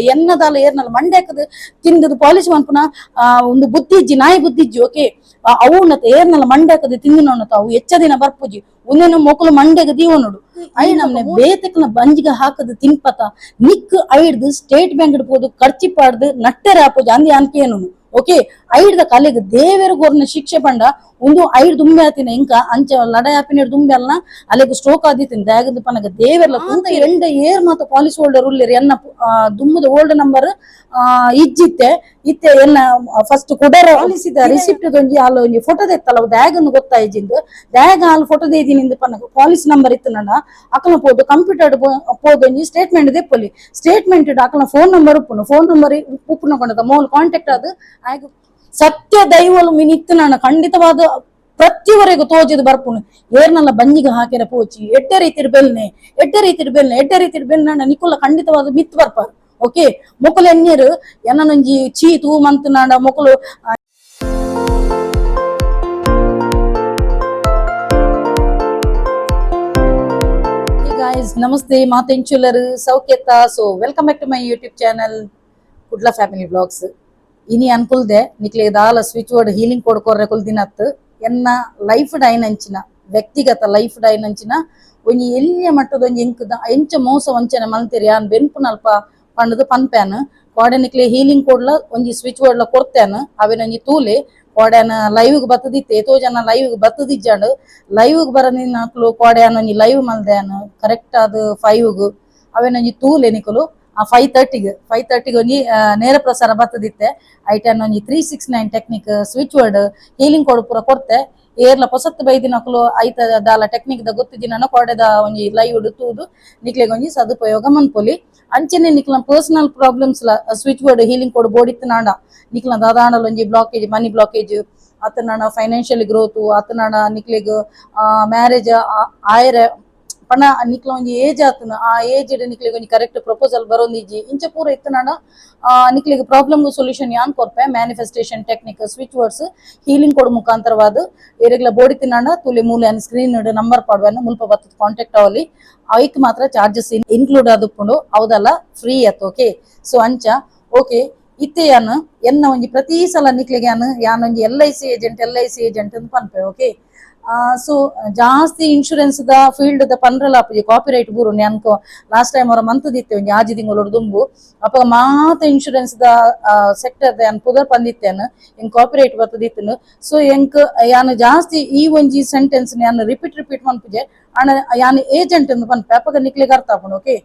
ಎನ್ನದಾಲ ಏರ್ನಲ್ಲ ಮಂಡ್ಯಕ್ಕದು ತಿಂದದು polish ಮನ್ಪುನ ಒಂದು ಬುದ್ಧಿಜ್ಜಿ ನಾಯಿ ಬುದ್ಧಿಜ್ಜಿ okay ಅವನತ ಏರ್ನಲ್ಲ ಮಂಡ್ಯಕ್ಕದು ತಿಂದಿನವನತ ಅವು ಹೆಚ್ಚ ದಿನ ಬರ್ಪುಜಿ ಒಂದೇನು ಮೊಕಲು ಮಂಡ್ಯಗ ದೀವನೋಡು ಐ ನಮ್ನೆ ಬೇತಕ್ನ ಬಂಜಿಗೆ ಹಾಕದು ತಿನ್ಪತ ನಿಕ್ ಐಡ್ದು ಸ್ಟೇಟ್ ಬ್ಯಾಂಕ್ ಇಡ್ಬೋದು ಖರ್ಚಿ ಪಾಡ್ದು ನಟ್ಟೆರ ಹಾಪೋಜಿ ಅಂದಿ ಅನ್ಕೇನು ಓಕೆ ಐಡ್ದ ಕಲೆಗ್ ದೇವೇರು ಗೋರ್ನ ಶಿಕ್ಷೆ ಪಂಡ ಒಂದು ಐಡ್ ದುಂಬೆ ಆತಿನ ಇಂಕ ಅಂಚ ಲಡಾಯಿ ಆಪಿನ ದುಂಬೆ ಅಲ್ಲ ಅಲೆಗ್ ಸ್ಟ್ರೋಕ್ ಆದಿತ್ತಿನ ದಾಗದ ಪನಗ ದೇವೆರ್ಲ ಕುಂತ ಎಂಡ ಏರ್ ಮಾತ ಪಾಲಿಸ್ ಹೋಲ್ಡರ್ ಉಳ್ಳಿರಿ ಎನ್ನ ದುಮ್ಮದ ಓಲ್ಡ್ ನಂಬರ್ ಇಜ್ಜಿತ್ತೆ ಇತ್ತೆ ಎನ್ನ ಫಸ್ಟ್ ಕುಡರ ಪಾಲಿಸಿದ ರಿಸಿಪ್ಟ್ ಒಂಜಿ ಅಲ್ಲಿ ಒಂಜಿ ಫೋಟೋ ತೆತ್ತಲ್ಲ ದ್ಯಾಗ್ ಅನ್ನು ಗೊತ್ತಾಯ್ಜಿಂದು ದ್ಯಾಗ್ ಅಲ್ಲಿ ಫೋಟೋ ದೇದಿನಿಂದ ಪನಗ ಪಾಲಿಸ್ ನಂಬರ್ ಇತ್ತು ನಡ ಅಕಲ ಪೋದು ಕಂಪ್ಯೂಟರ್ ಪೋದೊಂಜಿ ಸ್ಟೇಟ್ಮೆಂಟ್ ದೆಪ್ಪೊಲಿ ಸ್ಟೇಟ್ಮೆಂಟ್ ಅಕಲ ಫೋನ್ ನಂಬರ್ ಉಪ್ಪುನು ಫೋನ್ ನಂಬರ್ ಉಪ್ಪುನ ಕೊಂಡದ ಮೋಲ್ ಕಾಂಟ್ಯಾಕ್ಟ್ ಅದು ಸತ್ಯ ದೈವಲು ಮಿನಿತ್ತು ನಾನು ಖಂಡಿತವಾದ ಪ್ರತಿವರೆಗೂ ತೋಜದು ಬರ್ಪುನು ಏರ್ನಲ್ಲ ಬಂಜಿಗೆ ಹಾಕಿರ ಪೋಚಿ ಎಡ್ಡೆ ರೀತಿರ್ ಬೆಲ್ನೆ ನಿಕುಲ ಖಂಡಿತವಾದ ಮಿತ್ ಬರ್ಪಾರು ಓಕೆ ಮೊಕಲು ಎಣ್ಣೀರು ಎನ್ನೊಂಜಿ ಚೀತು ಮಂತ್ ನಾಡ ಮೊಕಲು ನಮಸ್ತೆ ಮಾತೆಂಚುಲರು ಸೌಖ್ಯತ so welcome back to my YouTube channel Kudla family blogs ಇನಿ ಅನ್ಕುಲ್ದೆ ನಿಕ್ಲೆ ದಾಲ ಸ್ವಿಚ್ ಬೋರ್ಡ್ ಹೀಲಿಂಗ್ ಕೊಡ್ಕೊರ್ರೆ ಕುಲ್ದಿನತ್ತು ಎನ್ನ ಲೈಫ್ ಡೈನಂಚಿನ ವ್ಯಕ್ತಿಗತ ಲೈಫ್ ಡೈನಂಚಿನ ಒಂಜಿ ಎಲ್ಲಿಯ ಮಟ್ಟದ ಒಂಜಿ ಎಂಚ ಮೋಸ ವಂಚನೆ ಮಲ್ತಿರಿ ಯಾನ್ ಬೆನ್ಪುನಲ್ಪ ಪಂಡದು ಪನ್ಪ್ಯಾನ್ ಕೋಡೆ ನಿಕ್ಲೆ ಹೀಲಿಂಗ್ ಕೊಡ್ಲ ಒಂಜಿ ಸ್ವಿಚ್ ಬೋರ್ಡ್ಲ ಕೊಡ್ತೇನ್ ಅವೆನೊಂಜಿ ತೂಲೆ ಕೋಡ್ಯಾನ ಲೈವ್ ಬತ್ತದಿತ್ತೆ ಎತೋ ಜನ ಲೈವ್ ಬತ್ತದಿಜ್ಜಾಂಡು ಲೈವ್ ಬರನಿನ ಕೋಡ್ಯಾನ ಒಂಜಿ ಲೈವ್ ಮಲ್ದ್ಯಾನ್ ಕರೆಕ್ಟ್ ಅದು 5 ಅವೆನೊಂಜಿ ತೂಲೆ ನಿಕುಲು ಆ 5:30 ಒಂಜಿ ನೇರ ಪ್ರಸಾರ ಬತ್ತದಿತ್ತೆ ಐಟನ್ ಒಂಜಿ 369 ಟೆಕ್ನಿಕ್ ಸ್ವಿಚ್ ಬೋರ್ಡ್ ಹೀಲಿಂಗ್ ಕೊಡ್ ಪೂರ ಕೊಡ್ತೆ ಏರ್ಲ ಪೊಸತ್ ಬೈದಿನಕುಲು ಐತ ದಾಲ ಟೆಕ್ನಿಕ್ ದ ಗೊತ್ತಿದಿನ ಕೋಡೆದ ಒಂಜಿ ಲೈವ್ ತೂದು ನಿಕ್ಲೆಗ್ ಒಂಜಿ ಸದುಪಯೋಗ ಮನ್ಪೊಲಿ ಅಂಚನೆ ನಿಕ್ಲ ಪರ್ಸನಲ್ ಪ್ರಾಬ್ಲಮ್ಸ್ ಲ ಸ್ವಿಚ್ ಬೋರ್ಡ್ ಹೀಲಿಂಗ್ ಕೊಡ್ ಬೋಡಿತ್ತು ನಾಂಡ ನಿಕ್ಲ ದಾದಾಂಡಲ ಒಂಜಿ ಬ್ಲಾಕೇಜ್ ಮನಿ ಬ್ಲಾಕೇಜ್ ಅತನಾಡ ಫೈನಾನ್ಷಿಯಲ್ ಗ್ರೋತ್ ಅತನಾಡ ನಿಕ್ಲೆಗ್ ಮ್ಯಾರೇಜ್ ಆಯರ ಪಣ ನಿಕ್ಲ ಒಂಜಿ ಏಜ್ ಆತನ ಆ ಏಜ್ ನಿಕ್ಲೆಗ್ ಒಂಜಿ ಕರೆಕ್ಟ್ ಪ್ರಪೋಸಲ್ ಬರೋಂದಿಜ್ಜಿ ಇಂಚ ಪೂರ ಇತ್ತನಾಡ ನಿಕ್ಲೆಗ್ ಪ್ರಾಬ್ಲಮ್ ಸೊಲ್ಯೂಷನ್ ಯಾನ್ ಕೊರ್ಪೆ manifestation technique switch words healing ಕೊಡ ಮುಖಾಂತರವಾದ ಏರೆಗ್ಲ ಬೋಡಿತಿನಾಂಡ ತುಲೆ ಮೂಲೆ ಸ್ಕ್ರೀನ್ ನಂಬರ್ ಪಾಡ್ವೆನ ಮುಲ್ಪ ಬತ್ತದ ಕಾಂಟ್ಯಾಕ್ಟ್ ಅವಲಿ ಐಕ್ ಮಾತ್ರ ಚಾರ್ಜಸ್ ಇನ್ಕ್ಲೂಡ್ ಆದುಪ್ಪುಂಡು ಅವದಲ್ಲ ಫ್ರೀ ಅತ್ ಓಕೆ ಸೊ ಅಂಚ ಓಕೆ ಇತ್ತೆ ಯಾನ್ ಎನ್ನ ಒಂಜಿ ಪ್ರತಿ ಸಲ ನಿಕ್ಲೆಗ್ ಯಾನ್ ಒಂಜಿ LIC ಏಜೆಂಟ್ ಅಂತ ಪನ್ಪೆ ಓಕೆ ಸೊ ಜಾಸ್ತಿ ಇನ್ಶೂರೆನ್ಸ್ ದ ಫೀಲ್ಡ್ ದ ಪಂದ್ರಲಾಪುಜಿ ಕಾಪಿರೈಟ್ ಬೂರು ಅನ್ಕೋ ಲಾಸ್ಟ್ ಟೈಮ್ ಅವರ ಮಂತ್ ದಿತ್ತೆ ಒಂಜಿ ಆಜಿ ತಿಂಗಳು ದುಂಬು ಅಪ್ಪ ಮಾತ ಇನ್ಶೂರೆನ್ಸ್ ದ ಸೆಕ್ಟರ್ ದ ಯಾನ್ ಪುದರ್ ಪಂದಿತ್ತೇನು ಎಂಕ್ ಕಾಪಿರೈಟ್ ಬರ್ತದಿತ್ತನು ಸೊ ಎಂಕ್ ಯಾನ್ ಜಾಸ್ತಿ ಈ ಒಂಜಿ ಸೆಂಟೆನ್ಸ್ ಯಾನ್ ರಿಪೀಟ್ ಮನ್ಪುಜೆ ಅಣ್ಣ ಯಾನ್ ಏಜೆಂಟ್ ಅಂತ ಪನ್ಪೆ ಅಪ್ಪಗ ನಿಕ್ಲೆಗ್ ಅರ್ಥ ಆಪುಂಡು ಓಕೆ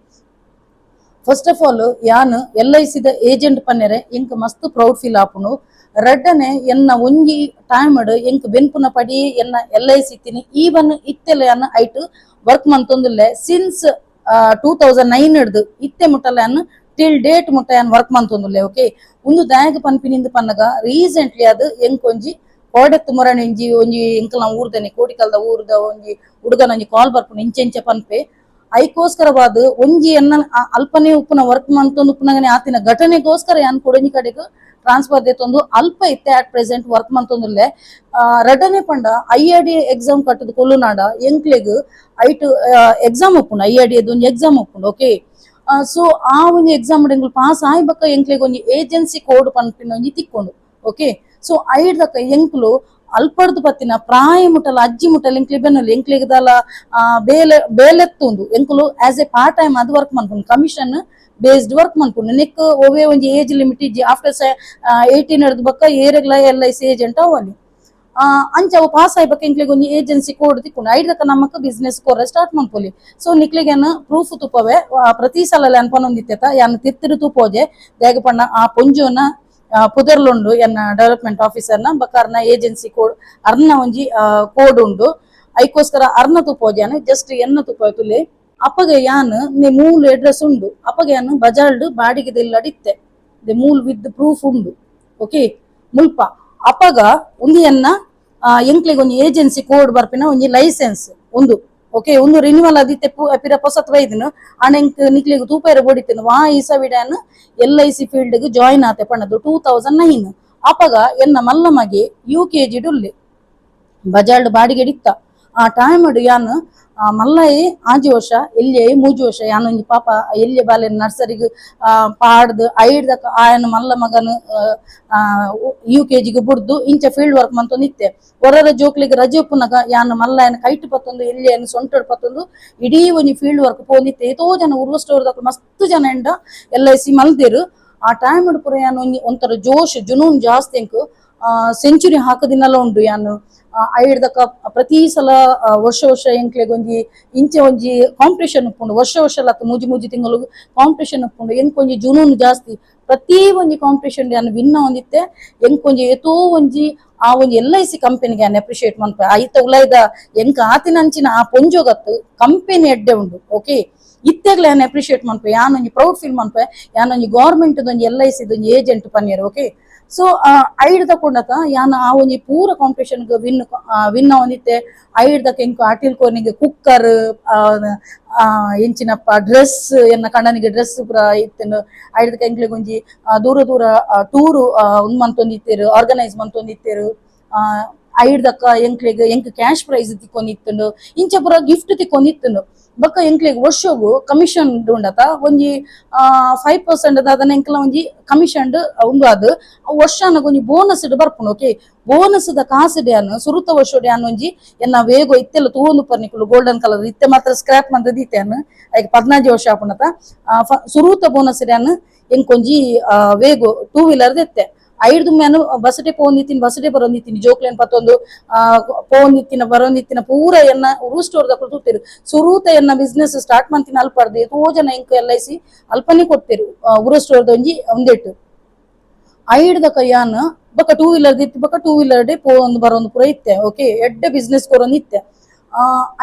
ಫಸ್ಟ್ ಆಫ್ ಆಲ್ ಯಾನ್ LIC ದ ಏಜೆಂಟ್ ಪನ್ನೆರೆ ಎಂಕ್ ಮಸ್ತ್ ಪ್ರೌಡ್ ಫೀಲ್ ಆಪುಂಡು ರಡ್ಡನೆ ಎನ್ನ ಒಂಜಿ ಟೈಮ್ ಎಂಕ್ ಬೆನ್ಪುನ ಪಡಿ ಎನ್ನ LIC ಇತ್ತೀನಿ ಈವನ್ ಇತ್ತೆಲ್ಲ ಯಾನ್ ಐಟ್ ವರ್ಕ್ ಮಂತೊಂದುಲ್ಲೆ ಸಿನ್ಸ್ 2009 ಹಿಡ್ದು ಇತ್ತೆ ಮುಟ್ಟಲ್ಲ ಯಾನ್ ಟಿಲ್ ಡೇಟ್ ಮುಟ್ಟ ಯಾನ್ ವರ್ಕ್ ಮಂತೊಂದುಲ್ಲೆ ಓಕೆ ಒಂದು ದಾಯಗ ಪನ್ಪಿನಿಂದ ಪನ್ನಗ ರೀಸೆಂಟ್ಲಿ ಅದು ಎಂಕ್ ಒಂಜಿ ಕೋಡೆತ್ತು ಮೊರಣಿ ಒಂಜಿ ಎಂಕಲ್ ನಾವು ಊರ್ದನೆ ಕೋಟಿಕಲ್ದ ಊರ್ದ ಒಂಜಿ ಹುಡುಗನ ಒಂಜಿ ಕಾಲ್ ಬರ್ಪುನು ಇಂಚೆ ಪನ್ಪೆ ಐಕೋಸ್ಕರವಾದ ಒಂಜಿ ಎನ್ನ ಅಲ್ಪನೆ ಉಪ್ಪುನ ವರ್ಕ್ ಮಂತೊಂದು ಉಪ್ಪುನಗನೆ ಆತಿನ ಘಟನೆಗೋಸ್ಕರ ಯಾನ್ ಕೊಡೊಂಜಿ ಕಡೆಗ್ ಟ್ರಾನ್ಸ್ಫರ್ ದೇತೊಂದು ಅಲ್ಪ ಇತ್ತೆ ಅಟ್ ಪ್ರೆಸೆಂಟ್ ವರ್ಕ್ ಮಂತೊಂದುಲ್ಲೆ ರಡನೆ ಪಂಡ IRD ಎಕ್ಸಾಮ್ ಕಟ್ಟದ ಕೊಲ್ಲುನಾಡ ಎಂಕ್ಲೆಗ್ ಐಟ್ ಎಕ್ಸಾಮ್ ಉಪ್ಪುಂಡು IRD ಒಂಜಿ ಎಕ್ಸಾಮ್ ಉಪ್ಪುಂಡು ಓಕೆ ಸೊ ಆ ಒಂಜಿ ಎಕ್ಸಾಮ್ ಎಂಕ್ಲು ಪಾಸ್ ಆಯ್ಬಕ್ಕ ಎಂಕ್ಲೆಗ್ ಒಂಜಿ ಏಜೆನ್ಸಿ ಕೋಡ್ ಪನ್ಪಿನ ಒಂಜಿ ತಿಕ್ಕೊಂಡು ಓಕೆ ಸೊ ಐಡ್ದಕ್ಕ ಎಂಕ್ಲು ಅಲ್ಪಡ್ದು ಪತ್ತಿನ ಪ್ರಾಯ ಮುಟ್ಟಲ ಅಜ್ಜಿ ಮುಟ್ಟಲ ಎಂಕ್ಲೆ ಬೆನ್ನಲ್ಲ ಎಂಕ್ಲೆಗ್ ದಾಲ ಬೇಲೆತ್ತುಂಡು ಎಂಕ್ಲು ಆಸ್ ಎ ಪಾರ್ಟ್ ಟೈಮ್ ಅದು ವರ್ಕ್ ಮನ್ಪುಂಡು ಕಮಿಷನ್ ಬೇಸ್ಡ್ ವರ್ಕ್ ಮನ್ಪುಂಡು ನೆಕ್ ಒವೇ ಒಂಜಿ ಏಜ್ ಲಿಮಿಟ್ ಇಜ್ಜಿ ಆಫ್ಟರ್ 18 ಹಿಡ್ದು ಬಕ್ಕ ಏರೆಗ್ಲ LIC ಏಜೆಂಟ್ ಅವಲಿ ಅಂಚ ಅವು ಪಾಸ್ ಆಯ್ಬಕ್ಕ ಎಂಕ್ಲೆಗ್ ಒಂಜಿ ಏಜೆನ್ಸಿ ಕೋಡ್ ತಿಕ್ಕೊಂಡು ಐಡ್ದಕ್ಕ ನಮಕ್ ಬಿಸ್ನೆಸ್ ಕೊರ್ರೆ ಸ್ಟಾರ್ಟ್ ಮನ್ಪೊಲಿ ಸೊ ನಿಕ್ಲೆಗ್ ಏನ್ ಪ್ರೂಫ್ ತುಪ್ಪವೆ ಪ್ರತಿ ಸಲ ಅನ್ಪನೊಂದಿತ್ತ ಯಾನ್ ತಿರ್ತಿರು ತುಪ್ಪೋಜೆ ದೇಗ ಪಣ್ಣ ಆ ಪೊಂಜೋನ ಪುದರ್ಲುಂಡು ಎನ್ನ ಡೆವಲಪ್ಮೆಂಟ್ ಆಫೀಸರ್ನ ಬಕಾರ್ನ ಏಜೆನ್ಸಿ ಕೋಡ್ ಅರ್ನ ಒಂಜಿ ಕೋಡ್ ಉಂಡು ಐಕೋಸ್ಕರ ಅರ್ನ ತುಪ್ಪೋಜಾನ ಜಸ್ಟ್ ಎನ್ನ ತುಪ್ಪ ತುಲೆ ಅಪ್ಪಗ ಯಾನ್ ನೆ ಮೂಲ್ ಅಡ್ರೆಸ್ ಉಂಡು ಅಪ್ಪಗ ಯಾನ್ ಬಜಾರ್ಡ್ ಬಾಡಿಗೆ ಅಡಿತ್ತೆ ದೆ ಮೂಲ್ ವಿತ್ ಪ್ರೂಫ್ ಉಂಡು ಓಕೆ ಮುಲ್ಪ ಅಪ್ಪಗ ಉಂದಿ ಎನ್ನ ಎಂಕ್ಲೆಗ್ ಒಂಜಿ ಏಜೆನ್ಸಿ ಕೋಡ್ ಬರ್ಪಿನ ಒಂಜಿ ಲೈಸೆನ್ಸ್ ಒಂದು ಓಕೆ ಒಂದು ರಿನ್ಯೂವಲ್ ಆದಿತ್ತೆ ಪಿರ ಪೊಸತ್ ವೈದಿನ ಅಣೆಂಕ್ ನಿಕ್ಲೆಗ್ ತೂಪೇರ ಬೋಡಿತ್ತೇನು ವಾ ಈಸವಿಡ್ಯಾನ್ LIC ಫೀಲ್ಡ್ ಜಾಯಿನ್ ಆತೆ ಪಣ್ಣದು 2009 ಅಪ್ಪಗ ಎನ್ನ ಮಲ್ಲಮಗೆ UKG ಡುಲ್ಲೆ ಬಜಾರ್ಡ್ ಬಾಡಿಗೆ ಇತ್ತ ಆ ಟೈಮ್ ಯಾನ್ ಮಲ್ಲ ಆಜಿ ವರ್ಷ ಎಲ್ಲಿ ಮೂಜಿ ವರ್ಷ ಯಾನೊಂಜಿ ಪಾಪ ಎಲ್ಲಿ ಬಾಲೆ ನರ್ಸರಿಗೆ ಪಾಡ್ದು ಐಡ್ದಕ್ಕ ಆಯನ ಮಲ್ಲ ಮಗನು UKG ಬುಡ್ದು ಇಂಚ ಫೀಲ್ಡ್ ವರ್ಕ್ ಮಂತ ನಿತ್ತೆ ಹೊರದ ಜೋಕ್ಲಿಗೆ ರಜೆ ಪುನಗ ಯಾನ ಮಲ್ಲ ಏನ ಕೈಟ್ ಪತ್ತೊಂದು ಎಲ್ಲಿ ಏನು ಸೊಂಟಡ್ ಪತ್ತೊಂದು ಇಡೀ ಒಂಜಿ ಫೀಲ್ಡ್ ವರ್ಕ್ ಪೋನಿತ್ತೆ ಏತೋ ಜನ ಉರ್ವ ಸ್ಟೋರ್ದಕ್ಕ ಮಸ್ತ್ ಜನ ಎಂಡ LIC ಮಲ್ದೇರು ಆ ಟೈಮ್ ಪುರ ಯಾನ್ ಒಂಥರ ಜೋಶ್ ಜುನೂನ್ ಜಾಸ್ತಿ ಎಂಕ್ ಸೆಂಚುರಿ ಹಾಕದಿನಲ್ಲ ಉಂಡು ಯಾನು ಐಡ್ದಕ್ಕ ಪ್ರತಿ ಸಲ ವರ್ಷ ಎಂಕ್ಲೆಗ್ ಒಂಜಿ ಇಂಚೆ ಒಂಜಿ ಕಾಂಪಿಟೇಷನ್ ಉಪ್ಪುಂಡು ವರ್ಷ ಲತ್ತ ಮೂಜಿ ತಿಂಗಳು ಕಾಂಪಿಟೇಷನ್ ಉಪ್ಪುಂಡು ಎಂಕ್ ಒಂಜಿ ಜುನೂನ್ ಜಾಸ್ತಿ ಪ್ರತಿ ಒಂಜಿ ಕಾಂಪಿಟೇಷನ್ ಯಾನು ವಿನ್ನ ಹೊಂದಿತ್ತೆ ಎಂಕ್ ಒಂಜಿ ಏತೋ ಒಂಜಿ ಆ ಒಂಜಿ LIC ಕಂಪೆನಿಗೆ ಯಾನ್ ಅಪ್ರಿಶಿಯೇಟ್ ಮನ್ಪ ಐತ ಉಲಾಯ್ದ ಎಂಕ್ ಆತಿನಂಚಿನ ಆ ಪೊಂಜೋಗತ್ತು ಕಂಪೆನಿ ಎಡ್ಡೆ ಉಂಡು ಓಕೆ ಇತ್ತೆಗ್ಲ ಯಾನ್ ಅಪ್ರಿಶಿಯೇಟ್ ಮನ್ಪೆ ಯಾನೊಂಜಿ ಪ್ರೌಡ್ ಫೀಲ್ ಮನ್ಪೆ ಯಾನೊಂಜಿ ಗೌರ್ಮೆಂಟ್ ಒಂಜಿ LIC ಒಂಜಿ ಏಜೆಂಟ್ ಪನ್ಯರು ಓಕೆ ಸೊ ಐಡ್ ತಕೊಂಡತ ಯಾನ ಆ ಒಂಜಿ ಪೂರ ಕಾಂಪಿಟೇಷನ್ ವಿನ್ ಹೊಂದಿತ್ತೆ ಐಡ್ದಕ್ಕೆ ಎಂಕ್ ಆಟಿಲ್ಕೋನಿಗೆ ಕುಕ್ಕರ್ ಎಂಚಿನಪ್ಪ ಡ್ರೆಸ್ ಎನ್ನ ಕಣ್ಣನಿಗೆ ಡ್ರೆಸ್ ಪೂರ ಇತ್ತೇನು ಐಡ್ದಕ್ಕೆ ಎಂಕ್ಲೆಗ್ ಒಂಜಿ ದೂರ ಟೂರ್ ಒಂದ್ ಮಂತೊಂದಿತ್ತೇರು ಆರ್ಗನೈಸ್ ಮಂತೊಂದಿತ್ತೇರು ಐಡ್ದಕ್ಕ ಎಂಕ್ ಕ್ಯಾಶ್ ಪ್ರೈಸ್ ತಿಕ್ಕೊಂಡಿತ್ತು ಇಂಚ ಪೂರ ಗಿಫ್ಟ್ ತಿಕ್ಕೊಂಡಿತ್ತು ಬೊಕ್ಕ ಎಂಕ್ಲೆಗ್ ವರ್ಷಗು ಕಮಿಷನ್ ಉಂಡತ ಒಂಜಿ 5% ಅದನ್ನ ಎಂಕ್ಲ ಒಂಜಿ ಕಮಿಷನ್ ಉಂಡು ಅದು ವರ್ಷನಗ ಒಂಜಿ ಬೋನಸ್ ಬರ್ಪುಂಡು ಓಕೆ ಬೋನಸ್ ದ ಕಾಸು ಡ್ಯಾನ್ ಸುರುತ ವರ್ಷ ಡ್ಯಾನ್ ಒಂಜಿ ಎನ್ನ ವೇಗೋ ಇತ್ತೆಲ್ಲ ತೂಂದು ಪರ್ನಿಕುಲು ಗೋಲ್ಡನ್ ಕಲರ್ ಇತ್ತೆ ಮಾತ್ರ ಸ್ಕ್ರಾಪ್ ಮಂತ ದೀತೆನ್ ಐಕ್ 14 ವರ್ಷ ಆಪುನತ ಸುರುತ ಬೋನಸ್ ಡ್ಯಾನ್ ಎಂಕೊಂಜಿ ವೇಗೋ 2 ವೀಲರ್ ದೆತ್ತೆ ಐದು ಮ್ಯಾನು ಬಸಟೆ ಬಸಟೆ ಬರೋಂದಿತ್ತೀನಿ ಜೋಕ್ಲೇನ್ ಪತ್ತೊಂದು ಬರೋಂದಿತ್ತಿನ ಪೂರ ಎನ್ನ ರೂಸ್ಟೋರ್ದ ಕೊಡ್ತಿರು ಸುರೂತ ಎನ್ನ ಬಿಸ್ನೆಸ್ ಸ್ಟಾರ್ಟ್ ಮಂತಿನ ಅಲ್ಪಡ್ದು ಎಷ್ಟೋ ಜನ ಇಂಕ LIC ಅಲ್ಪನೆ ಕೊಡ್ತಿರು ಉರ ಸ್ಟೋರ್ದ ಒಂಜಿ ಒಂದೆಟ್ಟು ಐಡ್ದ ಕೈಯಾನ ಬೊಕ್ಕ 2 ವೀಲರ್ ದಿತ್ತು ಬೊಕ್ಕ 2 ವೀಲರ್ ಡೇ ಬರೋಂದು ಪೂರ ಇತ್ತೆ ಓಕೆ ಎಡ್ಡೆ ಬಿಸ್ನೆಸ್ ಕೊರೊಂದು ಇತ್ತೆ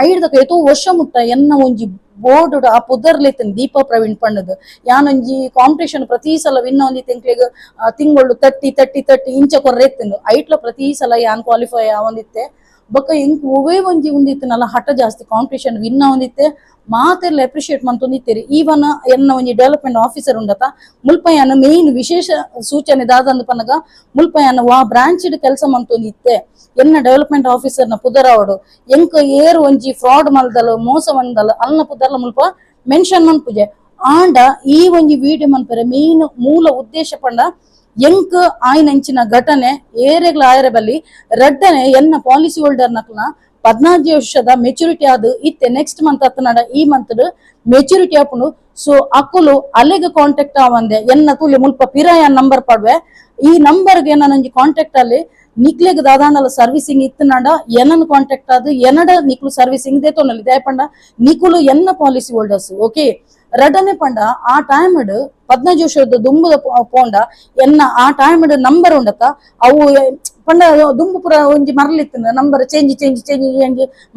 ಐಡ್ದಕ ಏತೋ ವರ್ಷ ಮುಟ್ಟ ಎನ್ನ ಒಂಜಿ ಬೋರ್ಡ್ ಆ ಪುದರ್ಲೆತ್ತನ್ ದೀಪಾ ಪ್ರವೀಣ್ ಪಂಡದ್ ಯಾನೊಂಜಿ ಕಾಂಪಿಟೇಷನ್ ಪ್ರತಿ ಸಲ ವಿನ್ ಹೊಂದಿತ್ತು ಎಂಕ್ಲೆಗ್ ತಿಂಗಳು 30 ಇಂಚ ಕೊರ್ರೆತ್ತನು ಐಟ್ಲ ಪ್ರತಿ ಸಲ ಯಾನ್ ಕ್ವಾಲಿಫೈ ಆವಂದಿತ್ತೆ ಬೊಕ್ಕ ಎಂಕ್ ಒವೇ ಒಂಜಿ ಉಂದಿತ್ತನಲ್ಲ ಹಠ ಜಾಸ್ತಿ ಕಾಂಪಿಟೇಷನ್ ವಿನ್ ಹೊಂದಿತ್ತೆ ಮಾತೆಲ್ಲ ಅಪ್ರಿಶಿಯೇಟ್ ಮಂತೊಂದಿತ್ತೇರಿ ಈವನ್ ಎನ್ನ ಒಂಜಿ ಡೆವಲಪ್ಮೆಂಟ್ ಆಫೀಸರ್ ಉಂಡತ ಮುಲ್ಪಯಾನ ಮೇನ್ ವಿಶೇಷ ಸೂಚನೆ ದಾದಂದು ಪನಗ ಮುಲ್ಪಯಾನ ಬ್ರಾಂಚ್ ಕೆಲಸ ಮಂತೊಂದಿತ್ತೆ ಎನ್ನ ಡೆವಲಪ್ಮೆಂಟ್ ಆಫೀಸರ್ ನ ಪುದರಾವಡು ಎಂಕ್ ಏರು ಒಂಜಿ ಫ್ರಾಡ್ ಮಲ್ದಲು ಮೋಸ ಮಂದಲು ಅಲ್ನ ಪುದರ್ಲ ಮುಲ್ಪ ಮೆನ್ಷನ್ ಮನ್ಪುಜೆ ಆಂಡ ಈ ಒಂಜಿ ವಿಡಿಯೋ ಮನ್ಪರೆ ಮೇನ್ ಮೂಲ ಉದ್ದೇಶ ಪಂಡ ಎಂಕ್ ಆಯ್ನಂಚಿನ ಘಟನೆ ಏರೆಗ್ಲ ಆಯರೆ ಬಲ್ಲಿ ರಡ್ಡನೆ ಎನ್ನ ಪಾಲಿಸಿ ಹೋಲ್ಡರ್ ನಕ್ಲ 14 ವರ್ಷದ ಮೆಚುರಿಟಿ ಆದ್ ಇತ್ತೆ ನೆಕ್ಸ್ಟ್ ಮಂತ್ ಅತ್ತನಡ ಈ ಮಂತ್ ಮೆಚುರಿಟಿ ಆಪುಂಡು ಸೊ ಅಕ್ಕುಲು ಅಲೆಗ್ ಕಾಂಟ್ಯಾಕ್ಟ್ ಆವಂದೆ ಎನ್ನ ತುಲೆ ಮುಲ್ಪ ಪಿರಾಯ ನಂಬರ್ ಪಡ್ವೆ ಈ ನಂಬರ್ಗೆ ನನಂಜಿ ಕಾಂಟ್ಯಾಕ್ಟ್ ಅಲ್ಲಿ ನಿಕ್ಲೆಗ್ ದಾದಾಂಡಲ ಸರ್ವಿಸಿಂಗ್ ಇತ್ತನಡ ಎನ್ನನ್ ಕಾಂಟ್ಯಾಕ್ಟ್ ಆದ್ ಎನ್ನಡ ನಿಕ್ಲು ಸರ್ವಿಸಿಂಗ್ ದೇತೋನಲ್ಲಿ ದಯಪಂಡ ನಿಕುಲು ಎನ್ನ ಪಾಲಿಸಿ ಹೋಲ್ಡರ್ಸ್ ಓಕೆ ರಡನೆ ಪಂಡ ಆ ಟೈಮ್ 15 ವರ್ಷದ ದುಂಬುದ ಪೋಂಡ ಎನ್ನ ಆ ಟೈಮ್ ನಂಬರ್ ಉಂಡತ ಅವು ಪಂಡ ದುಂಬು ಪುರ ಒಂಜಿ ಮರಲಿತ್ತಿನ ನಂಬರ್ ಚೇಂಜ್